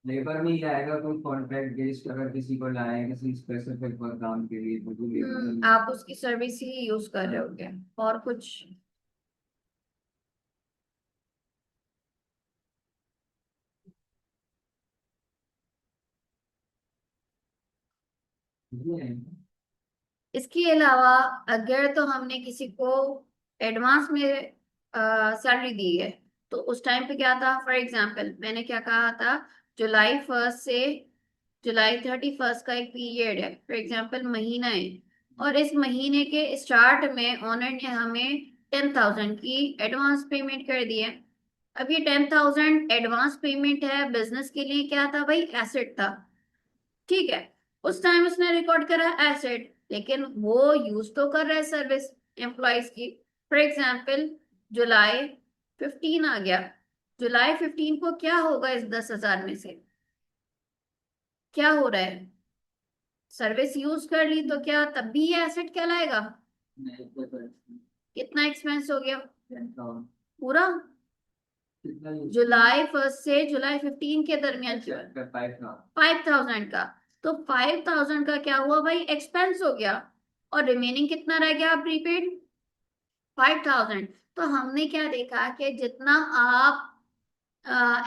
Speaker 2: लेबर में ही आएगा, कोई कॉन्ट्रैक्ट बेस्ड अगर किसी को लाए किसी स्पेसिफिक काम के लिए तो लेबर में।
Speaker 1: आप उसकी सर्विस ही यूज कर रहे होगे। और कुछ। इसके अलावा अगर तो हमने किसी को एडवांस में सैलरी दी है, तो उस टाइम पे क्या था, फॉर एग्जांपल मैंने क्या कहा था, जुलाई 1 से जुलाई 31 का एक पीरियड है, फॉर एग्जांपल महीना है। और इस महीने के स्टार्ट में ओनर ने हमें 10,000 की एडवांस पेमेंट कर दी है। अब ये 10,000 एडवांस पेमेंट है, बिजनेस के लिए क्या था भाई, एसेट था। ठीक है, उस टाइम उसने रिकॉर्ड करा एसेट, लेकिन वो यूज तो कर रहा है सर्विस एम्प्लॉयज की। फॉर एग्जाम्पल जुलाई 15 आ गया। जुलाई 15 को क्या होगा इस 10,000 में से? क्या हो रहा है? सर्विस यूज कर ली तो क्या तब भी ये एसेट कहलाएगा?
Speaker 2: नहीं कोई फर्क नहीं।
Speaker 1: कितना एक्सपेंस हो गया
Speaker 2: 10,000
Speaker 1: पूरा?
Speaker 2: कितना यूज
Speaker 1: जुलाई 1 से जुलाई 15 के दरमियान की
Speaker 2: अच्छा 5,000
Speaker 1: 5,000 का। तो 5,000 का क्या हुआ भाई? एक्सपेंस हो गया। और रिमेनिंग कितना रह गया प्रीपेड? 5,000। तो हमने क्या देखा कि जितना आप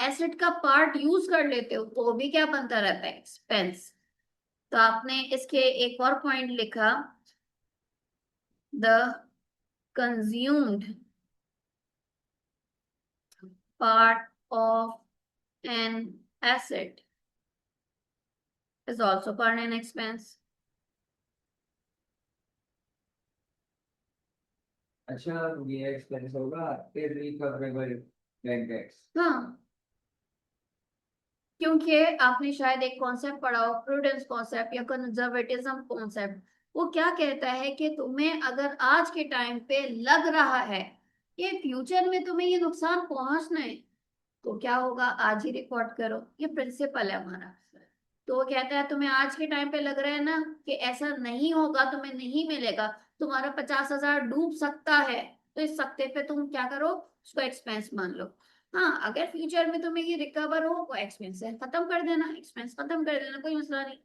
Speaker 1: एसेट का पार्ट यूज कर लेते हो तो भी क्या बनता रहता है? एक्सपेंस। तो आपने इसके एक और पॉइंट लिखा, the consumed part of an asset is also called an expense.
Speaker 2: अच्छा ये एक्सपेंस होगा फिर रिकवरेबल बैंक टैक्स।
Speaker 1: हाँ, क्योंकि आपने शायद एक कॉन्सेप्ट पढ़ा हो, प्रूडेंस कॉन्सेप्ट या कंजर्वेटिज्म कॉन्सेप्ट। वो क्या कहता है कि तुम्हें अगर आज के टाइम पे लग रहा है कि फ्यूचर में तुम्हें ये नुकसान पहुंचना है, तो क्या होगा? आज ही रिकॉर्ड करो। ये प्रिंसिपल है हमारा। तो वो कहता है तुम्हें आज के टाइम पे लग रहा है ना कि ऐसा नहीं होगा, तुम्हें नहीं मिलेगा, तुम्हारा 50,000 डूब सकता है, तो इस सकते पे तुम क्या करो? उसको एक्सपेंस मान लो। हाँ, अगर फ्यूचर में तुम्हें ये रिकवर हो, वो एक्सपेंस है, खत्म कर देना, एक्सपेंस खत्म कर देना, कोई मसला नहीं।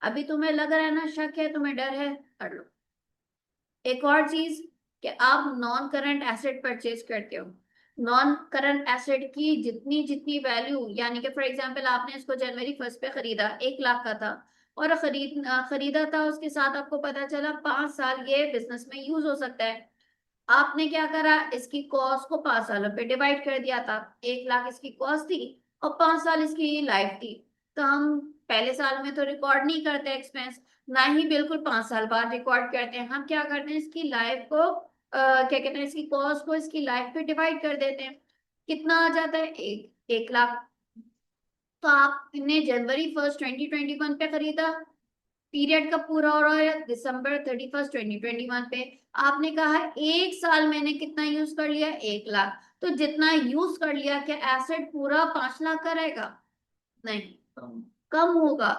Speaker 1: अभी तुम्हें लग रहा है ना, शक है, तुम्हें डर है, कर लो। एक और चीज, कि आप नॉन करंट एसेट परचेज करते हो। नॉन करंट एसेट की जितनी जितनी वैल्यू, यानी कि फॉर एग्जांपल आपने इसको जनवरी 1 पे खरीदा, 1 लाख का था, और खरीदा था, उसके साथ आपको पता चला 5 साल ये बिजनेस में यूज हो सकता है। आपने क्या करा? इसकी कॉस्ट को 5 सालों पे डिवाइड कर दिया था। 1 लाख इसकी कॉस्ट थी और 5 साल इसकी लाइफ थी। तो हम पहले साल में तो रिकॉर्ड नहीं करते एक्सपेंस, ना ही बिल्कुल 5 साल बाद रिकॉर्ड करते हैं। हम क्या करते हैं? इसकी लाइफ को क्या कहते हैं, इसकी कॉस्ट को इसकी लाइफ पे डिवाइड कर देते हैं। कितना आ जाता है? 1 लाख। तो आपने जनवरी 1 2021 पे खरीदा, पीरियड कब पूरा हो रहा है? December 31 2021 पे। आपने कहा 1 साल मैंने कितना यूज कर लिया? 1 लाख। तो जितना यूज कर लिया, क्या एसेट पूरा 5 लाख का रहेगा? नहीं, कम होगा।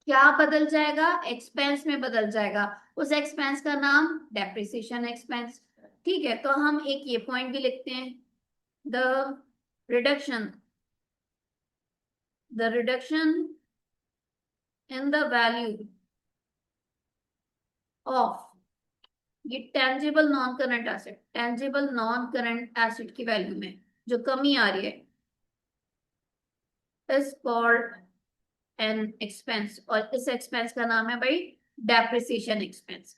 Speaker 1: क्या बदल जाएगा? एक्सपेंस में बदल जाएगा। उस एक्सपेंस का नाम डेप्रिसिएशन एक्सपेंस। ठीक है, तो हम एक ये पॉइंट भी लिखते हैं, the reduction the reduction in the value of, ये tangible non current asset, tangible non current asset की वैल्यू में जो कमी आ रही है, इज कॉल्ड एन एक्सपेंस। और इस एक्सपेंस का नाम है भाई डेप्रिसिएशन एक्सपेंस।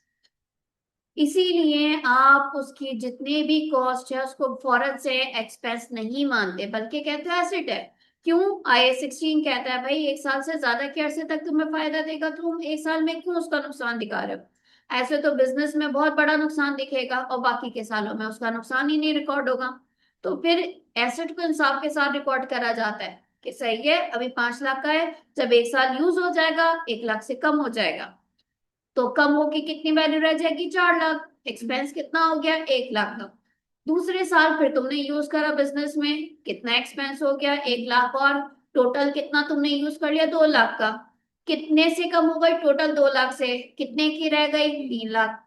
Speaker 1: इसीलिए आप उसकी जितने भी कॉस्ट है उसको फौरन से एक्सपेंस नहीं मानते, बल्कि कहते हैं एसेट है। क्यों? IAS 16 कहता है भाई 1 साल से ज्यादा के अरसे तक तुम्हें फायदा देगा, तुम 1 साल में क्यों उसका नुकसान दिखा रहे हो? ऐसे तो बिजनेस में बहुत बड़ा नुकसान दिखेगा और बाकी के सालों में उसका नुकसान ही नहीं रिकॉर्ड होगा। तो फिर एसेट को इंसाफ के साथ रिकॉर्ड करा जाता है कि सही है, अभी 5 लाख का है, जब 1 साल यूज हो जाएगा 1 लाख से कम हो जाएगा, तो कम होगी कितनी वैल्यू रह जाएगी? 4 लाख। एक्सपेंस कितना हो गया? 1 लाख का। दूसरे साल फिर तुमने यूज करा बिजनेस में, कितना एक्सपेंस हो गया? 1 लाख। और टोटल कितना तुमने यूज कर लिया? 2 लाख का। कितने से कम हो गई टोटल? 2 लाख से कितने की रह गई? 3 लाख।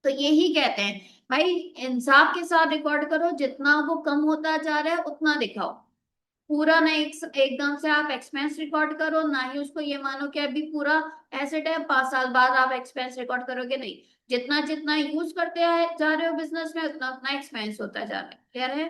Speaker 1: तो यही कहते हैं भाई, इंसाफ के साथ रिकॉर्ड करो, जितना वो कम होता जा रहा है उतना दिखाओ। पूरा ना एकदम से आप एक्सपेंस रिकॉर्ड करो, ना ही उसको ये मानो कि अभी पूरा एसेट है, 5 साल बाद आप एक्सपेंस रिकॉर्ड करोगे, नहीं। जितना जितना यूज करते जा रहे हो बिजनेस में, उतना उतना एक्सपेंस होता जा रहा है। क्लियर है?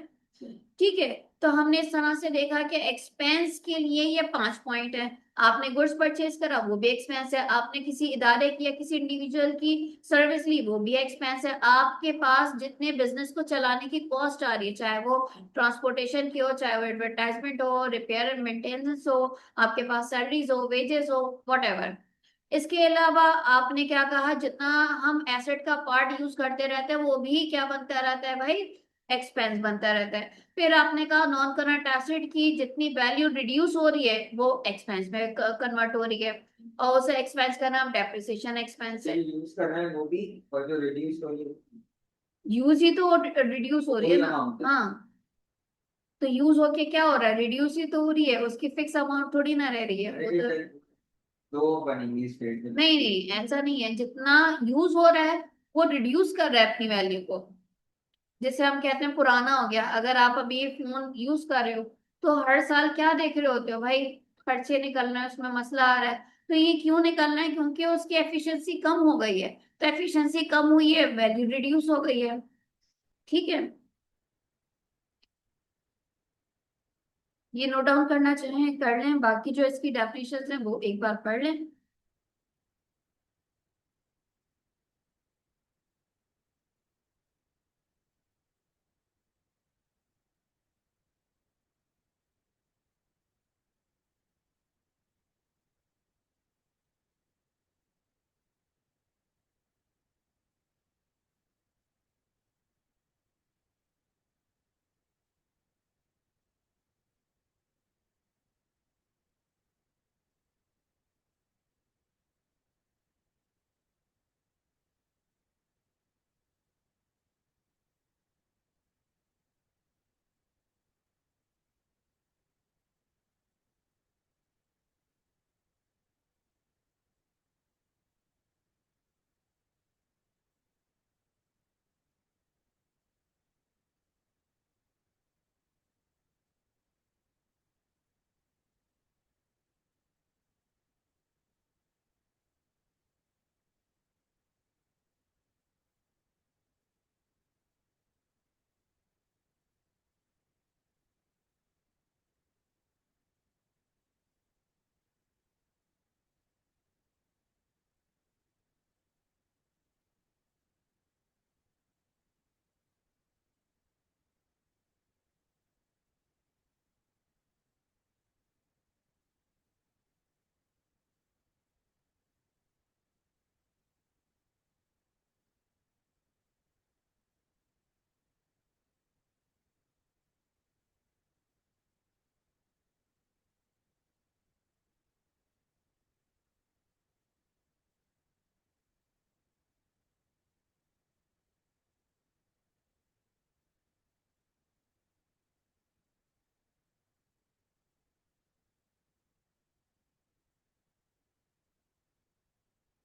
Speaker 1: ठीक है। तो हमने इस तरह से देखा कि एक्सपेंस के लिए ये 5 पॉइंट है। आपने गुड्स परचेज करा, वो भी एक्सपेंस है। आपने किसी इदारे की या किसी इंडिविजुअल की सर्विस ली, वो भी एक्सपेंस है। आपके पास जितने बिजनेस को चलाने की कॉस्ट आ रही है, चाहे वो ट्रांसपोर्टेशन की हो, चाहे वो एडवर्टाइजमेंट हो, रिपेयर एंड मेंटेनेंस हो, आपके पास सैलरीज हो, वेजेस हो, वट। इसके अलावा आपने क्या कहा? जितना हम एसेट का पार्ट यूज करते रहते हैं वो भी क्या बनता रहता है भाई? एक्सपेंस बनता रहता है। फिर आपने कहा नॉन करंट एसेट की जितनी वैल्यू रिड्यूस हो रही है वो एक्सपेंस में कन्वर्ट हो रही है, और उस एक्सपेंस का नाम डेप्रिसिएशन एक्सपेंस है।
Speaker 2: यूज कर रहे हैं वो भी, और जो रिड्यूस हो रही है
Speaker 1: यूज ही तो रिड्यूस हो रही है
Speaker 2: वही
Speaker 1: ना।
Speaker 2: अमाउंट है।
Speaker 1: हाँ, तो यूज होके क्या हो रहा है, रिड्यूस ही तो हो रही है, उसकी फिक्स अमाउंट थोड़ी ना रह रही है
Speaker 2: अरे
Speaker 1: वो
Speaker 2: ये
Speaker 1: तो।
Speaker 2: दो बनेंगी स्टेट में।
Speaker 1: नहीं नहीं, ऐसा नहीं है, जितना यूज हो रहा है वो रिड्यूस कर रहा है अपनी वैल्यू को। जैसे हम कहते हैं पुराना हो गया, अगर आप अभी ये फोन यूज कर रहे हो तो हर साल क्या देख रहे होते हो भाई, खर्चे निकल रहे हैं, उसमें मसला आ रहा है। तो ये क्यों निकल रहा है, क्योंकि उसकी एफिशिएंसी कम हो गई है। तो एफिशिएंसी कम हुई है, वैल्यू रिड्यूस हो गई है। ठीक है, ये नोट डाउन करना चाहें कर लें, बाकी जो इसकी डेफिनेशन है वो एक बार पढ़ लें।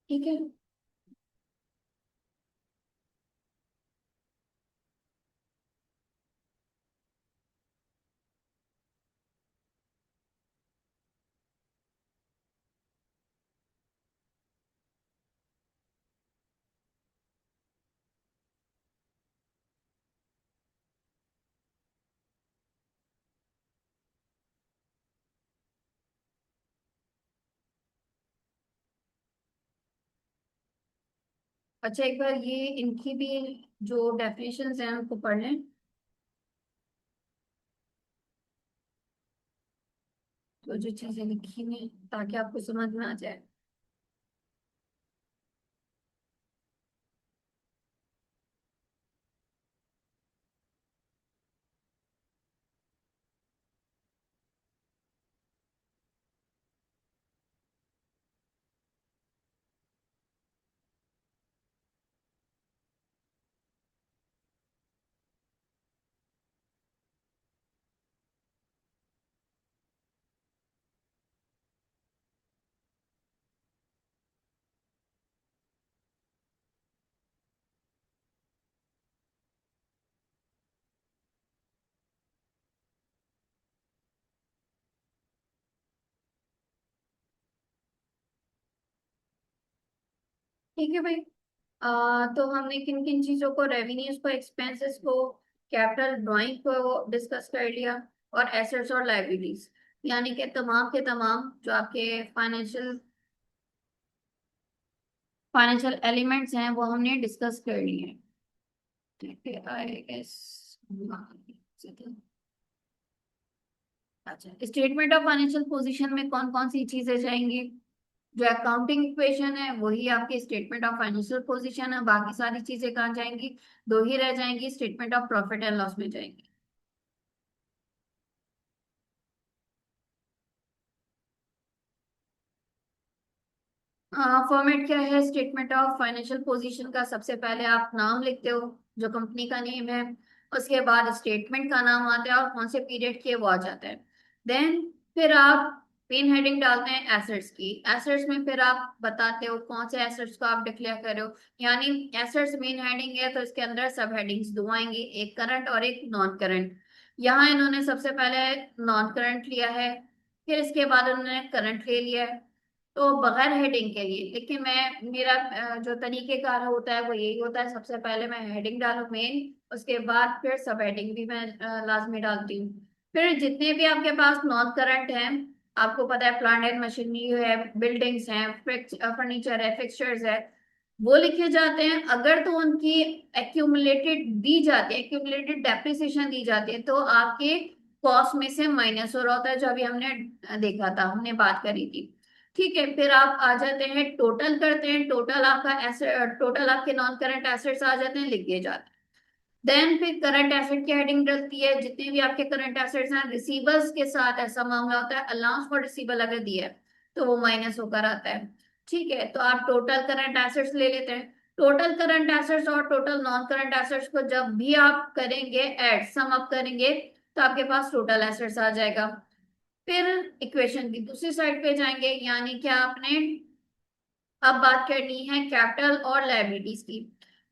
Speaker 1: ठीक है। अच्छा, एक बार ये इनकी भी जो डेफिनेशंस हैं उनको पढ़ लें, तो जो चीजें लिखी हैं ताकि आपको समझ में आ जाए। ठीक है भाई। तो हमने किन किन चीजों को, रेवेन्यूज को, एक्सपेंसेस को, कैपिटल ड्राइंग को डिस्कस कर लिया, और एसेट्स और लाइबिलिटीज, यानी कि तमाम के तमाम जो आपके फाइनेंशियल एलिमेंट्स हैं वो हमने डिस्कस कर लिए हैं। ठीक है, आई गेस। अच्छा, स्टेटमेंट ऑफ फाइनेंशियल पोजीशन में कौन कौन सी चीजें जाएंगी, जो अकाउंटिंग इक्वेशन है वही आपकी स्टेटमेंट ऑफ फाइनेंशियल पोजीशन है, बाकी सारी चीजें कहाँ जाएंगी, दो ही रह जाएंगी, statement of profit and loss में जाएंगी। फॉर्मेट क्या है स्टेटमेंट ऑफ फाइनेंशियल पोजीशन का, सबसे पहले आप नाम लिखते हो जो कंपनी का नेम है, उसके बाद स्टेटमेंट का नाम आता है और कौन से पीरियड के वो आ जाता है। देन फिर आप मेन हेडिंग डालते हैं एसेट्स की। एसेट्स में फिर आप बताते हो कौन से एसेट्स को आप डिक्लेयर कर रहे हो, यानी एसेट्स मेन हेडिंग है तो इसके अंदर सब हेडिंग्स दो आएंगी, एक करंट और एक नॉन करंट। यहाँ इन्होंने सबसे पहले नॉन करंट लिया है, फिर इसके बाद उन्होंने करंट ले लिया है, तो बगैर हेडिंग के लिए। लेकिन मैं मेरा जो तरीकेकार होता है वो यही होता है, सबसे पहले मैं हेडिंग डालूं मेन, उसके बाद फिर सब हेडिंग भी मैं लाजमी डालती हूँ। फिर जितने भी आपके पास नॉन करंट हैं, आपको पता है प्लांट एंड मशीनरी है, बिल्डिंग्स हैं, फर्नीचर है, फिक्सचर्स है, वो लिखे जाते हैं। अगर तो उनकी एक्यूमुलेटेड दी जाती है, एक्यूमुलेटेड डेप्रिसिएशन दी जाती है, तो आपके कॉस्ट में से माइनस हो रहा होता है, जो अभी हमने देखा था, हमने बात करी थी। ठीक है, फिर आप आ जाते हैं टोटल करते हैं, टोटल आपका एसेट, टोटल आपके नॉन करंट एसेट्स आ जाते हैं, लिख दिए जाते हैं। देन फिर करंट एसेट की हेडिंग डलती है, जितने भी आपके करंट एसेट्स हैं, रिसीवर्स के साथ ऐसा मामला होता है, अलाउंस फॉर रिसीवेबल अगर दिया है तो वो माइनस होकर आता है। ठीक है, तो आप टोटल करंट एसेट्स ले लेते हैं। टोटल करंट एसेट्स और टोटल नॉन करंट एसेट्स को जब भी आप करेंगे ऐड, सम अप करेंगे, तो आपके पास टोटल एसेट्स आ जाएगा। फिर इक्वेशन की दूसरी साइड पे जाएंगे, यानी कि आपने अब बात करनी है कैपिटल और लायबिलिटीज की।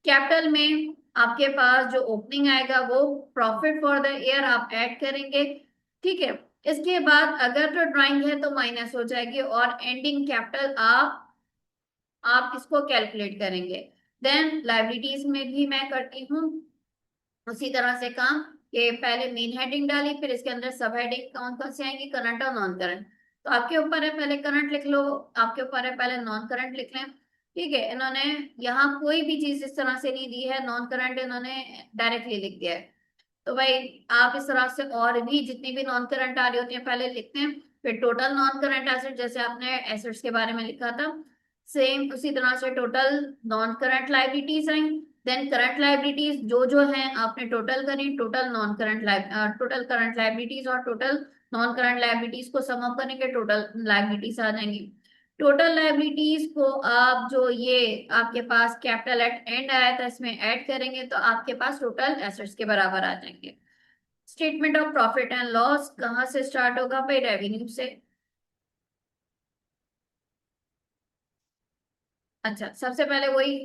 Speaker 1: कैपिटल में आपके पास जो ओपनिंग आएगा वो प्रॉफिट फॉर द ईयर आप ऐड करेंगे। ठीक है, इसके बाद अगर तो ड्राइंग है तो माइनस हो जाएगी, और एंडिंग कैपिटल आप इसको कैलकुलेट करेंगे। देन लायबिलिटीज में भी मैं करती हूँ उसी तरह से काम, कि पहले मेन हेडिंग डाली, फिर इसके अंदर सब हेडिंग कौन कौन से आएंगी, करंट और नॉन करंट। तो आपके ऊपर है, पहले करंट लिख लो, आपके ऊपर है पहले नॉन करंट लिख लें। ठीक है, इन्होंने यहाँ कोई भी चीज इस तरह से नहीं दी है, नॉन करंट इन्होंने डायरेक्टली लिख दिया है। तो भाई आप इस तरह से और भी जितनी भी नॉन करंट आ रही होती है पहले लिखते हैं, फिर टोटल नॉन करंट एसेट, जैसे आपने एसेट्स के बारे में लिखा था, सेम उसी तरह से टोटल नॉन करंट लाइबिलिटीज आई। देन करंट लाइबिलिटीज जो जो है आपने टोटल करी, total non current total current liabilities और टोटल नॉन करंट लाइबिलिटीज को सम अप करेंगे, टोटल लाइबिलिटीज आ जाएंगी। टोटल लाइबिलिटीज को आप जो ये आपके पास कैपिटल एट एंड आया था इसमें ऐड करेंगे, तो आपके पास टोटल एसेट्स के बराबर आ जाएंगे। Statement of profit and loss कहाँ से स्टार्ट होगा भाई, रेवेन्यू से। अच्छा, सबसे पहले वही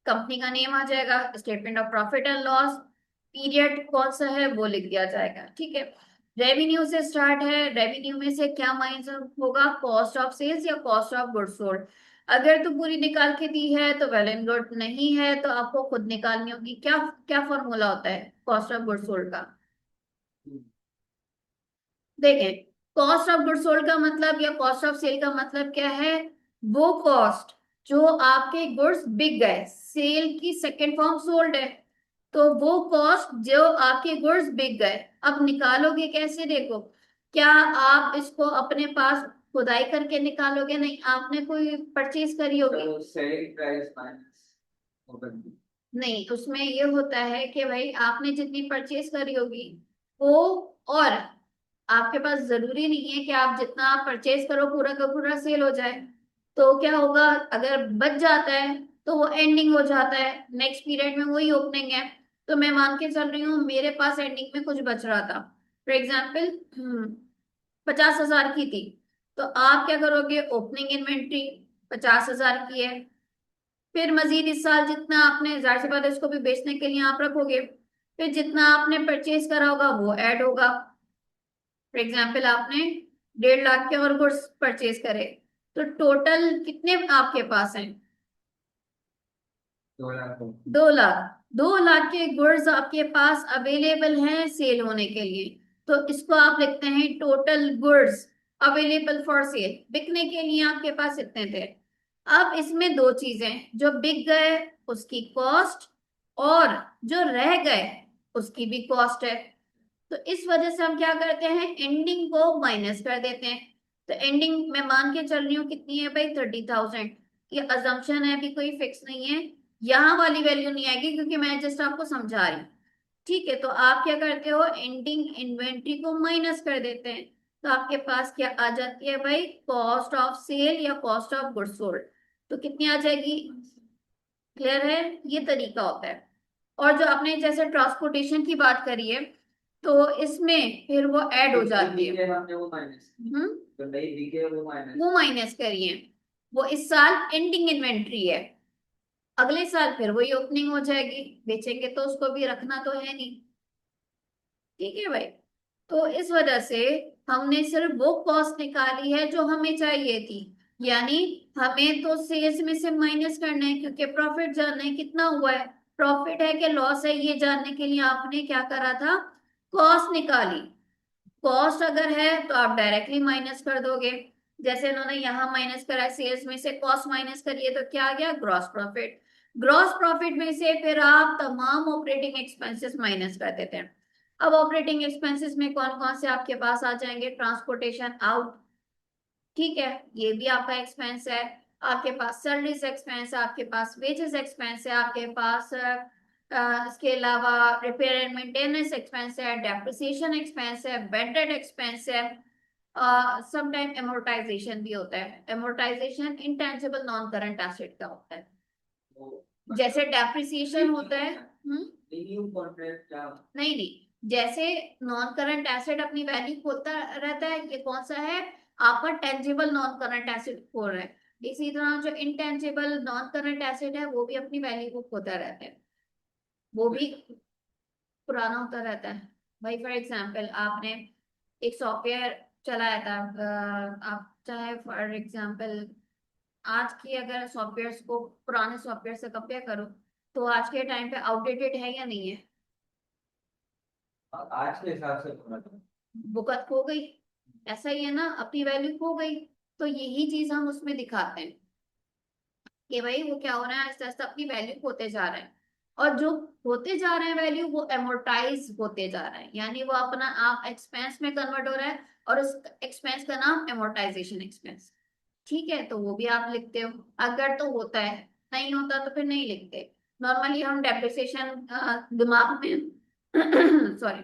Speaker 1: कंपनी का नेम आ जाएगा, statement of profit and loss, period कौन सा है वो लिख दिया जाएगा। ठीक है, रेवेन्यू से स्टार्ट है, रेवेन्यू में से क्या माइनस होगा, कॉस्ट ऑफ सेल्स या कॉस्ट ऑफ गुड्स सोल्ड। अगर तो पूरी निकाल के दी है तो वेल एंड गुड, नहीं है तो आपको खुद निकालनी होगी। क्या क्या फॉर्मूला होता है कॉस्ट ऑफ गुड्स सोल्ड का, देखें। कॉस्ट ऑफ गुड्स सोल्ड का मतलब या कॉस्ट ऑफ सेल का मतलब क्या है, वो कॉस्ट जो आपके गुड्स बिक गए, सेल की सेकंड फॉर्म सोल्ड है, तो वो कॉस्ट जो आपके गुड्स बिक गए। अब निकालोगे कैसे, देखो, क्या आप इसको अपने पास खुदाई करके निकालोगे, नहीं, आपने कोई परचेज करी होगी,
Speaker 2: तो सेलिंग प्राइस माइनस ओपन।
Speaker 1: नहीं, उसमें ये होता है कि भाई आपने जितनी परचेज करी होगी वो, और आपके पास जरूरी नहीं है कि आप जितना आप परचेज करो पूरा का पूरा सेल हो जाए। तो क्या होगा, अगर बच जाता है तो वो एंडिंग हो जाता है, नेक्स्ट पीरियड में वही ओपनिंग है। तो मैं मान के चल रही हूँ मेरे पास एंडिंग में कुछ बच रहा था, फॉर एग्जाम्पल 50,000 की थी, तो आप क्या करोगे, ओपनिंग इन्वेंट्री 50,000 की है, फिर मजीद इस साल जितना आपने, जाहिर सी बात है इसको भी बेचने के लिए आप रखोगे, फिर जितना आपने परचेज करा होगा वो ऐड होगा। फॉर एग्जाम्पल आपने 1.5 लाख के और गुड्स परचेज करे, तो टोटल कितने आपके पास हैं,
Speaker 2: 2 लाख
Speaker 1: 2 लाख। 2 लाख के गुड्स आपके पास अवेलेबल हैं सेल होने के लिए, तो इसको आप लिखते हैं total goods available for sale, बिकने के लिए आपके पास इतने थे। अब इसमें दो चीजें, जो बिक गए उसकी कॉस्ट, और जो रह गए उसकी भी कॉस्ट है। तो इस वजह से हम क्या करते हैं, एंडिंग को माइनस कर देते हैं। तो एंडिंग मैं मान के चल रही हूँ कितनी है भाई, 30,000। ये अजम्पशन है, अभी कोई फिक्स नहीं है, यहाँ वाली वैल्यू नहीं आएगी क्योंकि मैं जस्ट आपको समझा रही हूँ। ठीक है, तो आप क्या करते हो, एंडिंग इन्वेंट्री को माइनस कर देते हैं, तो आपके पास क्या आ जाती है भाई, कॉस्ट ऑफ सेल या कॉस्ट ऑफ गुड्स सोल्ड। तो कितनी आ जाएगी, क्लियर है, ये तरीका होता है। और जो आपने जैसे ट्रांसपोर्टेशन की बात करी है, तो इसमें फिर वो ऐड हो जाती है।
Speaker 2: हमने वो माइनस,
Speaker 1: हम्म।
Speaker 2: तो नहीं दिखे वो माइनस।
Speaker 1: वो माइनस करिए, वो इस साल एंडिंग इन्वेंट्री है, अगले साल फिर वही ओपनिंग हो जाएगी, बेचेंगे तो उसको भी रखना तो है नहीं। ठीक है भाई। तो इस वजह से हमने सिर्फ वो कॉस्ट निकाली है जो हमें चाहिए थी, यानी हमें तो सेल्स में से माइनस करना है, क्योंकि प्रॉफिट जानना है कितना हुआ है, प्रॉफिट है कि लॉस है, ये जानने के लिए आपने क्या करा था, कॉस्ट निकाली। कॉस्ट अगर है तो आप डायरेक्टली माइनस कर दोगे, जैसे इन्होंने यहाँ माइनस करा है, सेल्स में से कॉस्ट माइनस करिए तो क्या आ गया, ग्रॉस प्रॉफिट। ग्रॉस प्रॉफिट में से फिर आप तमाम ऑपरेटिंग एक्सपेंसेस माइनस कर देते हैं। अब ऑपरेटिंग एक्सपेंसेस में कौन कौन से आपके पास आ जाएंगे, ट्रांसपोर्टेशन आउट, ठीक है, ये भी आपका एक्सपेंस है। आपके पास सैलरीज एक्सपेंस है, आपके पास वेजेस एक्सपेंस है, आपके पास इसके अलावा रिपेयर एंड मेंटेनेंस एक्सपेंस है, डेप्रिसिएशन एक्सपेंस है, बेड डेट एक्सपेंस है, समटाइम एमोर्टाइजेशन भी होता है। Amortisation intangible non current asset का होता है,
Speaker 2: वो
Speaker 1: जैसे डेप्रिसिएशन होता है।
Speaker 2: न्यू कॉन्ट्रैक्ट क्या?
Speaker 1: नहीं नहीं, जैसे नॉन करंट एसेट अपनी वैल्यू खोता रहता है, ये कौन सा है, आपका टेंजिबल नॉन करंट एसेट खो रहा है। इसी तरह जो इंटेंजिबल नॉन करंट एसेट है वो भी अपनी वैल्यू को खोता रहता है, वो भी पुराना होता रहता है। भाई फॉर एग्जांपल आपने एक सॉफ्टवेयर चलाया था, आप चाहे फॉर एग्जांपल आज की अगर सॉफ्टवेयर को पुराने सॉफ्टवेयर से कंपेयर करो, तो आज के टाइम पे आउटडेटेड है या नहीं है,
Speaker 2: आज के हिसाब से थोड़ा सा।
Speaker 1: बुकत खो गई, ऐसा ही है ना, अपनी वैल्यू खो गई। तो यही चीज हम उसमें दिखाते हैं कि भाई वो क्या हो रहा है, आस्ते आस्ते अपनी वैल्यू खोते जा रहे हैं, और जो होते जा रहे हैं वैल्यू वो एमोर्टाइज होते जा रहे हैं, यानी वो अपना आप एक्सपेंस में कन्वर्ट हो रहा है, और उस एक्सपेंस का नाम एमोर्टाइजेशन एक्सपेंस। ठीक है, तो वो भी आप लिखते हो, अगर तो होता है, नहीं होता तो फिर नहीं लिखते। नॉर्मली हम डेप्रिसिएशन दिमाग में सॉरी,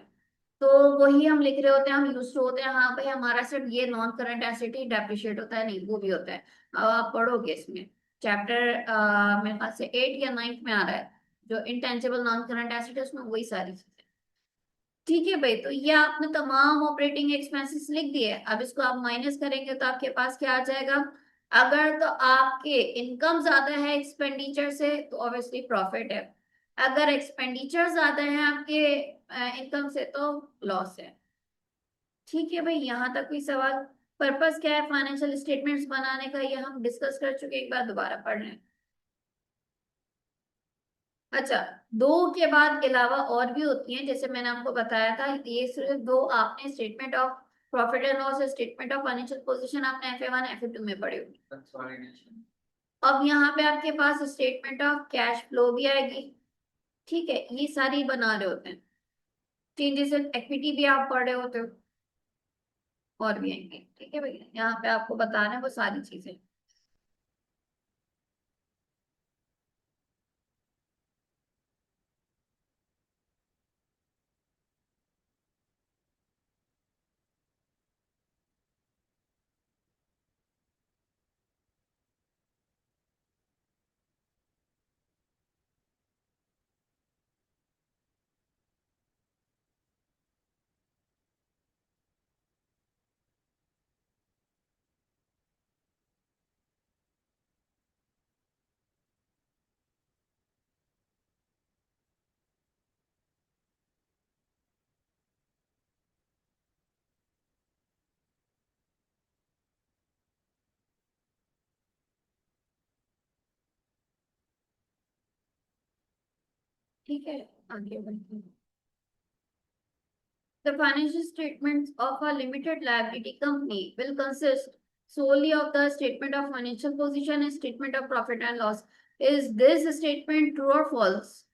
Speaker 1: तो वही हम लिख रहे होते हैं, हम यूज टू होते हैं, हाँ भाई हमारा सिर्फ ये नॉन करंट एसेट ही डेप्रिशिएट होता है, नहीं वो भी होता है। अब आप पढ़ोगे इसमें चैप्टर मेरे ख्याल से 8 या 9 में आ रहा है, जो इंटेंजिबल नॉन करंट एसेट है उसमें वही सारी चीजें। ठीक है भाई, तो ये आपने तमाम ऑपरेटिंग एक्सपेंसेस लिख दिए, अब इसको आप माइनस करेंगे तो आपके पास क्या आ जाएगा, अगर तो आपके इनकम ज्यादा है एक्सपेंडिचर से तो ऑब्वियसली प्रॉफिट है, अगर एक्सपेंडिचर ज्यादा है आपके इनकम से तो लॉस है। ठीक है भाई, यहाँ तक कोई सवाल, पर्पस क्या है फाइनेंशियल स्टेटमेंट्स बनाने का, ये हम डिस्कस कर चुके हैं, एक बार दोबारा पढ़ लें। अच्छा, दो के बाद अलावा और भी होती हैं, जैसे मैंने आपको बताया था, ये सिर्फ दो आपने statement of profit and loss, statement of financial position आपने FA1 FA2 में पढ़ी होगी।
Speaker 2: कंसोलिडेशन।
Speaker 1: अब यहाँ पे आपके पास स्टेटमेंट ऑफ कैश फ्लो भी आएगी। ठीक है, ये सारी बना रहे होते हैं, चेंजेस इन इक्विटी भी आप पढ़ रहे होते हो, और भी आएंगे। ठीक है भैया, यहाँ पे आपको बताना है वो सारी चीजें। ठीक है, आगे बढ़ते हैं। The financial statements of a limited liability company will consist solely of the statement of financial position and statement of profit and loss. Is this statement true or false?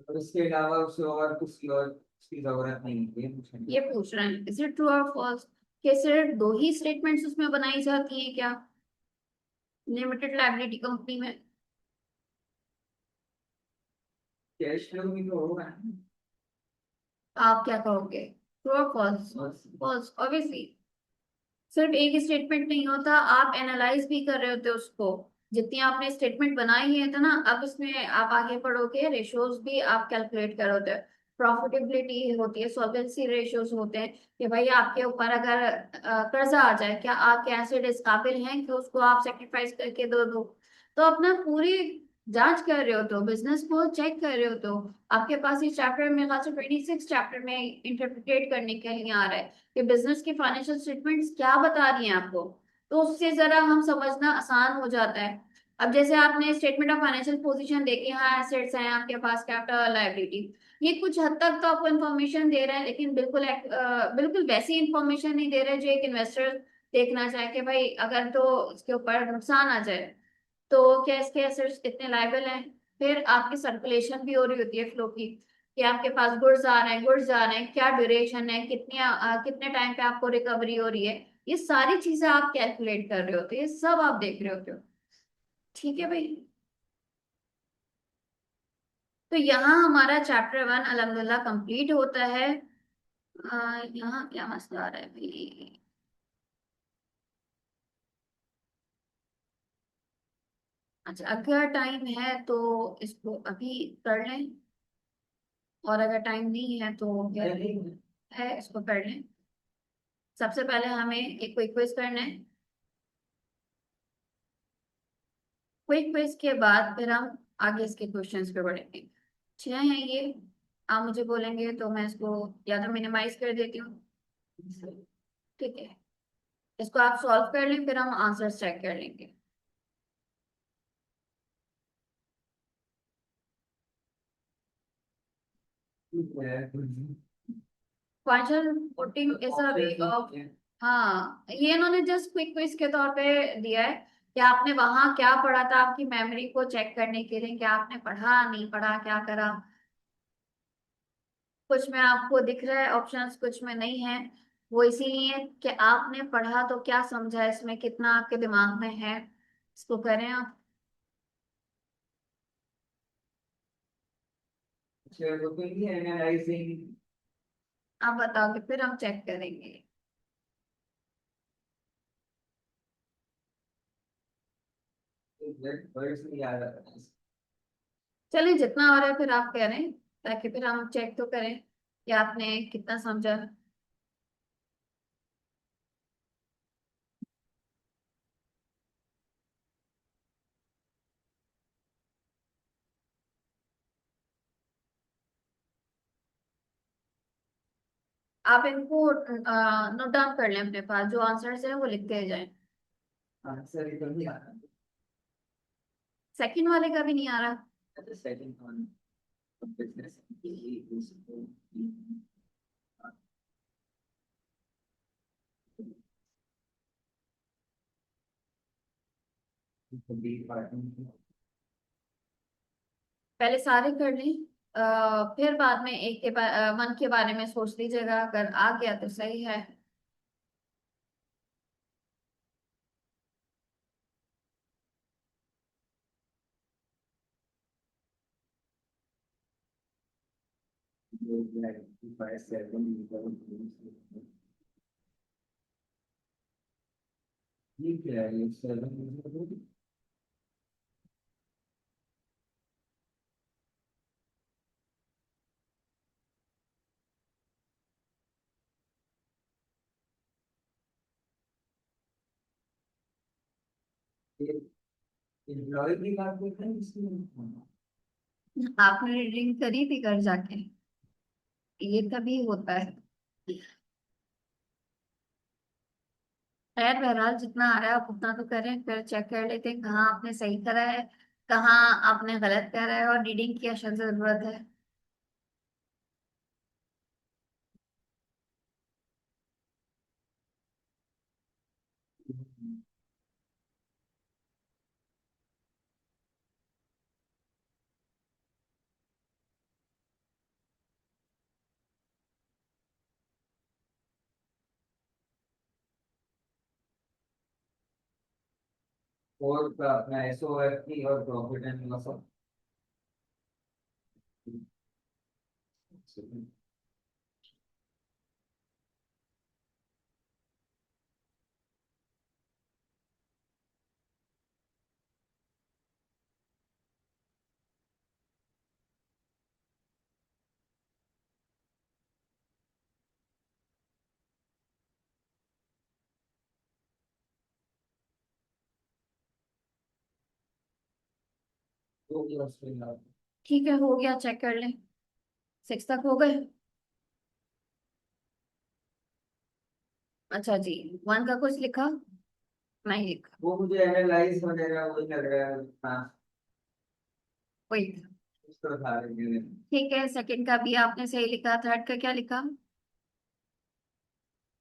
Speaker 2: और इसके अलावा उसे और किसी और उसकी जरूरत नहीं है, ये पूछना
Speaker 1: ये पूछ रहे हैं, इज इट ट्रू और फॉल्स? कि सिर्फ दो ही स्टेटमेंट्स उसमें बनाई जाती हैं क्या, लिमिटेड लायबिलिटी कंपनी में?
Speaker 2: कैश फ्लो भी तो होगा ना।
Speaker 1: आप क्या कहोगे, ट्रू और फॉल्स?
Speaker 2: और
Speaker 1: फॉल्स ऑब्वियसली। सिर्फ एक स्टेटमेंट नहीं होता, आप एनालाइज भी कर रहे होते हो उसको। जितनी आपने स्टेटमेंट बनाई है तो ना, अब इसमें आप आगे पढ़ोगे, रेशियोज भी आप कैलकुलेट कर होते हैं। प्रॉफिटेबिलिटी होती है, सॉल्वेंसी रेशियोज होते हैं कि भाई आपके ऊपर अगर कर्जा आ जाए, क्या आपके एसेट इस काबिल हैं कि उसको आप सेक्रीफाइस करके दो दो। तो अपना पूरी जांच कर रहे हो, तो बिजनेस को चेक कर रहे हो, तो आपके पास इस चैप्टर में खास 26 चैप्टर में इंटरप्रिटेट करने के लिए आ रहा है कि बिजनेस की फाइनेंशियल स्टेटमेंट्स क्या बता रही हैं आपको। तो उससे जरा हम समझना आसान हो जाता है। अब जैसे आपने स्टेटमेंट ऑफ फाइनेंशियल पोजीशन देखी, हाँ एसेट्स हैं आपके पास, कैपिटल, लायबिलिटी, ये कुछ हद तक तो आपको इन्फॉर्मेशन दे रहे हैं, लेकिन बिल्कुल वैसी इन्फॉर्मेशन नहीं दे रहे जो एक इन्वेस्टर देखना चाहे कि भाई अगर तो इसके ऊपर नुकसान आ जाए तो क्या इसके एसेट्स कितने लायबल हैं। फिर आपकी सर्कुलेशन भी हो रही होती है फ्लो की, कि आपके पास गुड्स आ रहे हैं, गुड्स जा रहे हैं, क्या ड्यूरेशन है, कितने टाइम पे आपको रिकवरी हो रही है। ये सारी चीजें आप कैलकुलेट कर रहे होते हो, ये सब आप देख रहे होते हो। ठीक है भाई। तो यहाँ हमारा चैप्टर 1 अल्हम्दुलिल्लाह कंप्लीट होता है। यहाँ क्या मसला आ रहा है भाई? अच्छा, अगर टाइम है तो इसको अभी कर लें, और अगर टाइम नहीं है तो फिर है इसको कर लें। सबसे पहले हमें एक क्विक क्विज करना है। क्विक क्विज के बाद फिर हम आगे इसके क्वेश्चंस पे बढ़ेंगे। 6 हैं ये, आप मुझे बोलेंगे तो मैं इसको या तो मिनिमाइज कर देती हूँ। ठीक है, इसको आप सॉल्व कर लें, फिर हम आंसर चेक कर लेंगे। Question putting is a way of, हाँ ये इन्होंने जस्ट क्विक क्विज के तौर पे दिया है कि आपने वहां क्या पढ़ा था, आपकी मेमोरी को चेक करने के लिए कि आपने पढ़ा नहीं पढ़ा, क्या करा। कुछ में आपको दिख रहा है ऑप्शंस, कुछ में नहीं है। वो इसीलिए कि आपने पढ़ा तो क्या समझा, इसमें कितना आपके दिमाग में है। इसको करें आप।
Speaker 2: एनालाइजिंग
Speaker 1: आप बताओगे फिर हम चेक करेंगे।
Speaker 2: वर्ड्स नहीं याद आता है।
Speaker 1: चलिए जितना हो रहा है फिर आप कह रहे हैं, ताकि फिर हम चेक तो करें कि आपने कितना समझा। आप इनको नोट डाउन कर लें अपने पास, जो आंसर्स हैं वो लिखते जाएं।
Speaker 2: आंसर ही तो नहीं आ रहा।
Speaker 1: सेकंड वाले का भी नहीं आ रहा?
Speaker 2: अच्छा, second one, business be partner.
Speaker 1: पहले सारे कर लें, फिर बाद में एक के मन के बारे में सोच लीजिएगा, अगर आ गया तो सही है।
Speaker 2: ये क्या है, ये सेवन। एम्प्लॉय की बात करते हैं इसमें।
Speaker 1: आपने रीडिंग करी थी घर जाके? ये तभी होता है। खैर बहरहाल जितना आ रहा है आप उतना तो करें, फिर चेक कर लेते हैं कहाँ आपने सही करा है, कहाँ आपने गलत करा है, और रीडिंग की अशद जरूरत है।
Speaker 2: और का अपना SOFT और प्रॉफिट एंड लॉस। तो ये ऑस्ट्रेलिया।
Speaker 1: ठीक है, हो गया, चेक कर लें। 6 तक हो गए। अच्छा जी। 1 का कुछ लिखा? नहीं लिखा।
Speaker 2: वो मुझे एनालाइज वगैरह वही लग रहा है। हाँ,
Speaker 1: वही।
Speaker 2: कुछ तो था लेकिन
Speaker 1: ठीक है, सेकंड का भी आपने सही लिखा, थर्ड का क्या लिखा?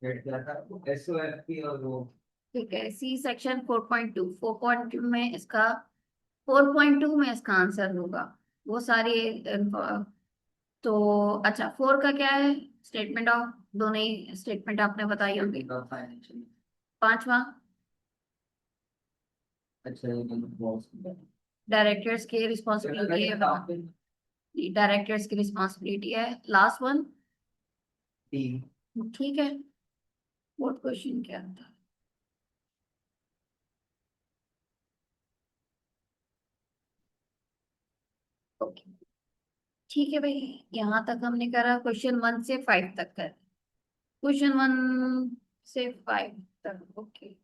Speaker 2: रेट क्या था? SOFT और वो।
Speaker 1: ठीक है, सी सेक्शन 4.2, 4.2 में इसका, 4.2 में इसका आंसर होगा। वो सारी तो अच्छा, 4 का क्या है? स्टेटमेंट ऑफ, दोनों ही स्टेटमेंट आपने बताई होंगी।
Speaker 2: फाइनेंशियल।
Speaker 1: पांचवा,
Speaker 2: अच्छा, ये तो बहुत
Speaker 1: डायरेक्टर्स की रिस्पॉन्सिबिलिटी है बताना।
Speaker 2: सुंदर।
Speaker 1: डायरेक्टर्स की रिस्पॉन्सिबिलिटी है। Last one.
Speaker 2: तीन।
Speaker 1: ठीक है। फोर्थ क्वेश्चन क्या था? ओके। ठीक है भाई, यहाँ तक हमने करा, क्वेश्चन 1 से 5 तक कर। क्वेश्चन 1 से 5 तक, ओके।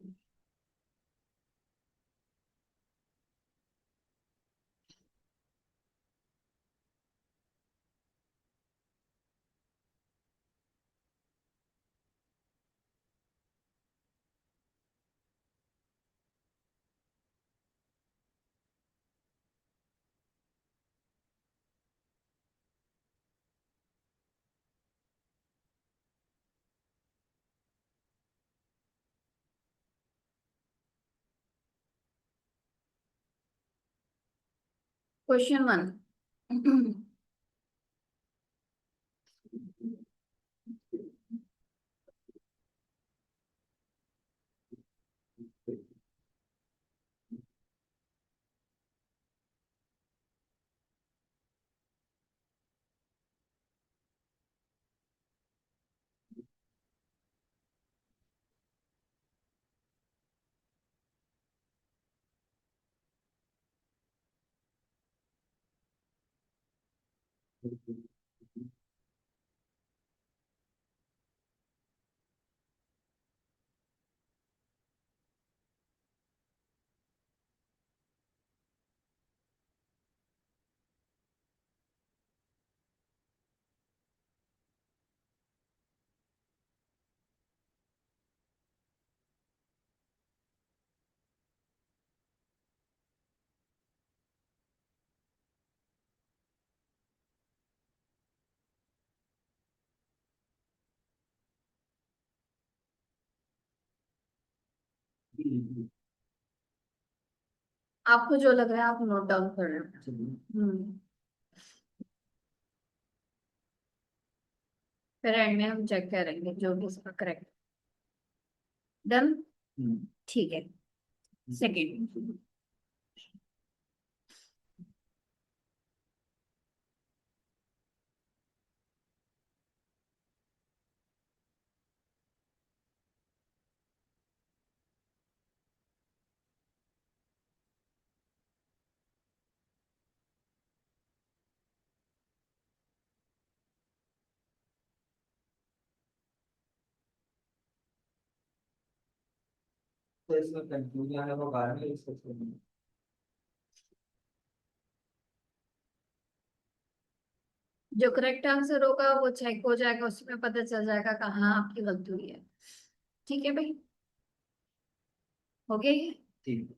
Speaker 1: क्वेश्चन 1। आपको जो लग रहा है आप नोट डाउन कर रहे हो। हम्म। फिर एंड में हम चेक करेंगे जो भी इसका करेक्ट। डन। ठीक है। सेकेंड।
Speaker 2: तो इसमें कंफ्यूजन है वो बाद में डिस्कस करेंगे।
Speaker 1: जो करेक्ट आंसर होगा वो चेक हो जाएगा, उसमें पता चल जाएगा कहाँ आपकी गलती हुई है। ठीक है भाई, हो गया ये?
Speaker 2: ठीक।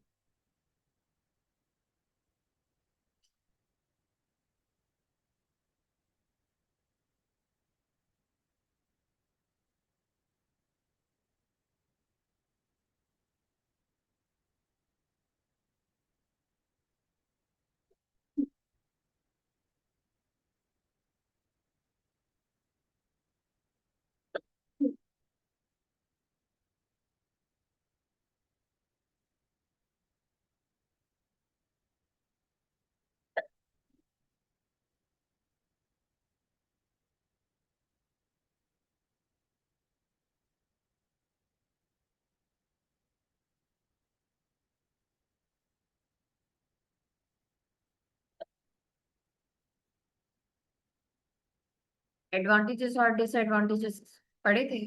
Speaker 1: एडवांटेजेस और डिसएडवांटेजेस पढ़े थे।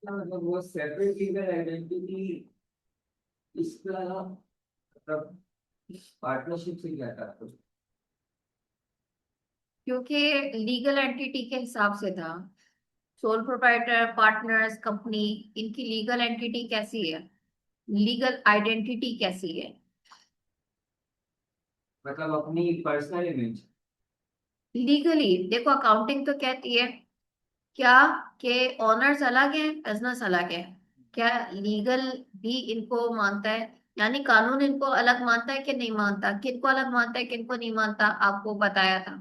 Speaker 2: मतलब वो सेपरेट लीगल आइडेंटिटी इसका मतलब पार्टनरशिप से क्या था तो।
Speaker 1: क्योंकि लीगल एंटिटी के हिसाब से था, सोल प्रोप्राइटर, पार्टनर्स, कंपनी, इनकी लीगल एंटिटी कैसी है, लीगल आइडेंटिटी कैसी है।
Speaker 2: मतलब अपनी पर्सनल इमेज।
Speaker 1: लीगली देखो, अकाउंटिंग तो कहती है क्या, कि ऑनर्स अलग है, बिजनेस अलग है। क्या लीगल भी इनको मानता है, यानी कानून इनको अलग मानता है कि नहीं मानता, किनको अलग मानता है किनको नहीं मानता, आपको बताया था।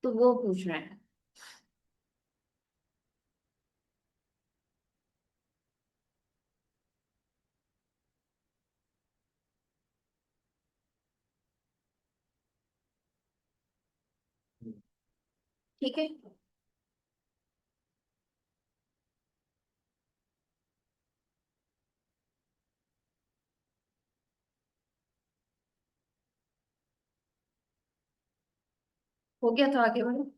Speaker 1: तो वो पूछ रहे हैं। ठीक है। हो गया तो आगे बढ़ो।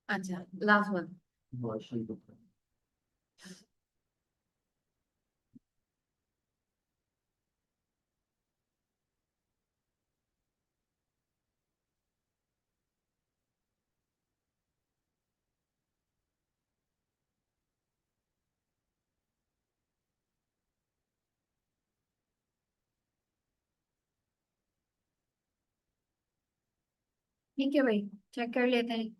Speaker 1: अच्छा, लास्ट वन।
Speaker 2: वॉशिंग।
Speaker 1: ठीक है भाई, चेक कर लेते हैं।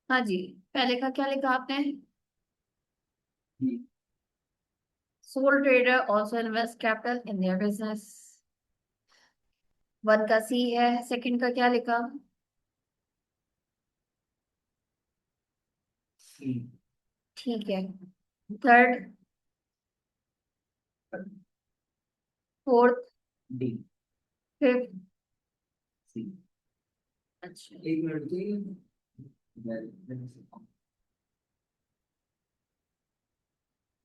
Speaker 1: हाँ जी, पहले का क्या लिखा आपने। Sole trader also invest capital in their business. One का सी है, सेकंड का क्या लिखा?
Speaker 2: सी।
Speaker 1: ठीक है। Third, fourth,
Speaker 2: D.
Speaker 1: फिफ्थ।
Speaker 2: सी।
Speaker 1: अच्छा,
Speaker 2: एक मिनट की।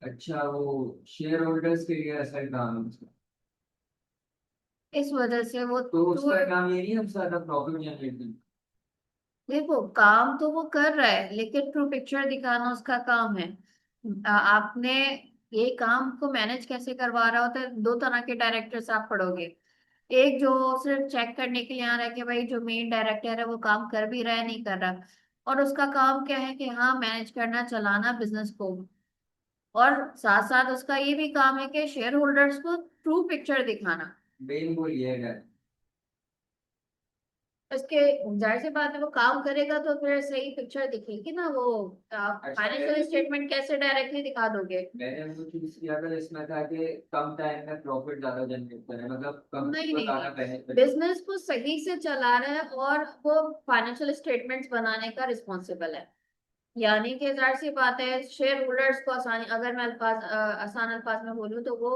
Speaker 2: अच्छा, वो शेयर होल्डर्स के लिए ऐसा ही काम है उसका।
Speaker 1: इस वजह से वो
Speaker 2: तो
Speaker 1: टू,
Speaker 2: उसका काम ये नहीं है सबसे ज्यादा प्रॉफिट जनरेट करना।
Speaker 1: देखो काम तो वो कर रहा है लेकिन ट्रू पिक्चर दिखाना उसका काम है। आपने ये काम को मैनेज कैसे करवा रहा होता है, दो तरह के डायरेक्टर्स आप पढ़ोगे। एक जो सिर्फ चेक करने के लिए आ रहा है कि भाई जो मेन डायरेक्टर है वो काम कर भी रहा है नहीं कर रहा, और उसका काम क्या है कि हाँ मैनेज करना चलाना बिजनेस को। और साथ साथ उसका ये भी काम है कि शेयर होल्डर्स को ट्रू पिक्चर दिखाना।
Speaker 2: मेन गोल ये है।
Speaker 1: इसके जाहिर सी बात है वो काम करेगा तो फिर सही पिक्चर दिखेगी ना। वो
Speaker 2: अच्छा,
Speaker 1: फाइनेंशियल स्टेटमेंट कैसे डायरेक्टली दिखा दोगे?
Speaker 2: मैंने वो चूज किया था इसमें था कि कम टाइम में प्रॉफिट ज्यादा जनरेट करें, मतलब कंपनी
Speaker 1: नहीं
Speaker 2: को
Speaker 1: नहीं
Speaker 2: ज्यादा
Speaker 1: नहीं,
Speaker 2: पैसे।
Speaker 1: बिजनेस को सही से चला रहा है और वो फाइनेंशियल स्टेटमेंट्स बनाने का रिस्पॉन्सिबल है। यानी कि जाहिर सी बात है शेयर होल्डर्स को आसानी, अगर मैं आसान अल्फाज में बोलूँ तो वो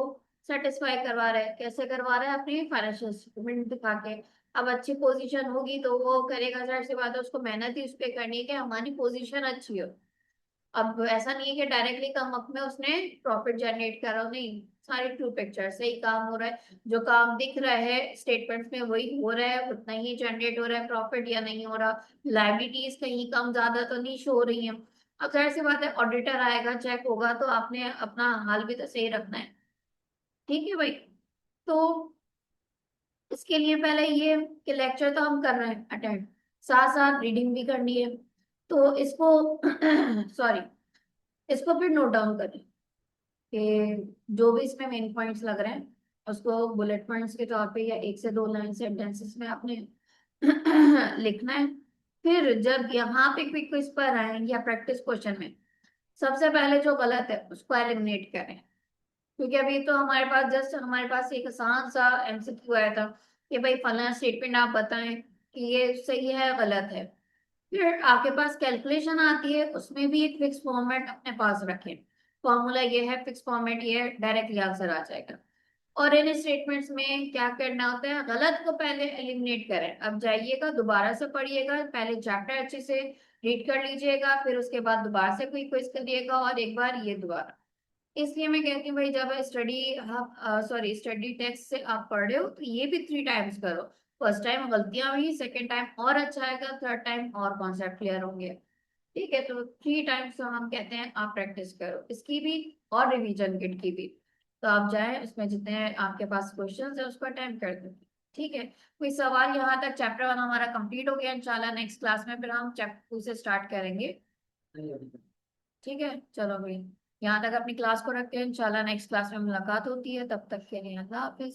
Speaker 1: सेटिस्फाई करवा रहा है। कैसे करवा रहा है? अपनी फाइनेंशियल स्टेटमेंट दिखा के। अब अच्छी पोजीशन होगी तो वो करेगा, जाहिर सी बात है उसको मेहनत ही उस पर करनी है कि हमारी पोजीशन अच्छी हो। अब ऐसा नहीं है कि डायरेक्टली कम वक्त में उसने प्रॉफिट जनरेट करा हो, नहीं। सारी ट्रू पिक्चर सही काम हो रहा है, जो काम दिख रहा है स्टेटमेंट्स में वही हो रहा है, उतना ही जनरेट हो रहा है प्रॉफिट या नहीं हो रहा। लाइबिलिटीज कहीं कम ज्यादा तो नहीं शो हो रही है। अब जाहिर सी बात है ऑडिटर आएगा चेक होगा तो आपने अपना हाल भी तो सही रखना है। ठीक है भाई। तो इसके लिए पहले ये कि लेक्चर तो हम कर रहे हैं अटेंड, साथ साथ रीडिंग भी करनी है। तो इसको सॉरी, इसको फिर नोट डाउन करें कि जो भी इसमें मेन पॉइंट्स लग रहे हैं उसको बुलेट पॉइंट्स के तौर पे या एक से दो लाइन सेंटेंसेस में आपने लिखना है। फिर जब यहाँ पे क्विक क्विज पर आए या प्रैक्टिस क्वेश्चन में, सबसे पहले जो गलत है उसको एलिमिनेट करें। क्योंकि अभी तो हमारे पास जस्ट हमारे पास एक आसान सा एमसीक्यू आया था कि भाई फलाना स्टेटमेंट आप बताएं कि ये सही है गलत है। फिर आपके पास कैलकुलेशन आती है, उसमें भी एक फिक्स फॉर्मेट अपने पास रखें। फॉर्मूला ये है, फिक्स फॉर्मेट ये है, डायरेक्टली आंसर आ जाएगा। और इन स्टेटमेंट्स में क्या करना होता है, गलत को पहले एलिमिनेट करें। अब जाइएगा दोबारा से पढ़िएगा, पहले चैप्टर अच्छे से रीड कर लीजिएगा, फिर उसके बाद दोबारा से कोई क्विज करिएगा और एक बार ये दोबारा। इसलिए मैं कहती हूँ भाई जब स्टडी टेक्स्ट से आप पढ़ रहे हो तो ये भी 3 टाइम्स करो। फर्स्ट टाइम गलतियां हुई, सेकेंड टाइम और अच्छा आएगा, थर्ड टाइम और कॉन्सेप्ट क्लियर होंगे। ठीक है, तो 3 टाइम्स तो हम कहते हैं आप प्रैक्टिस करो इसकी भी और रिवीजन किट की भी। तो आप जाएं उसमें जितने आपके पास क्वेश्चंस है उसको अटेम्प्ट कर दो। ठीक है, कोई सवाल? यहाँ तक चैप्टर 1 हमारा कंप्लीट हो गया। इंशाल्लाह नेक्स्ट क्लास में फिर हम चैप्टर 2 से स्टार्ट करेंगे। ठीक है, चलो भाई, यहाँ तक अपनी क्लास को रखते हैं। इंशाल्लाह नेक्स्ट क्लास में मुलाकात होती है, तब तक के लिए अल्लाह हाफिज।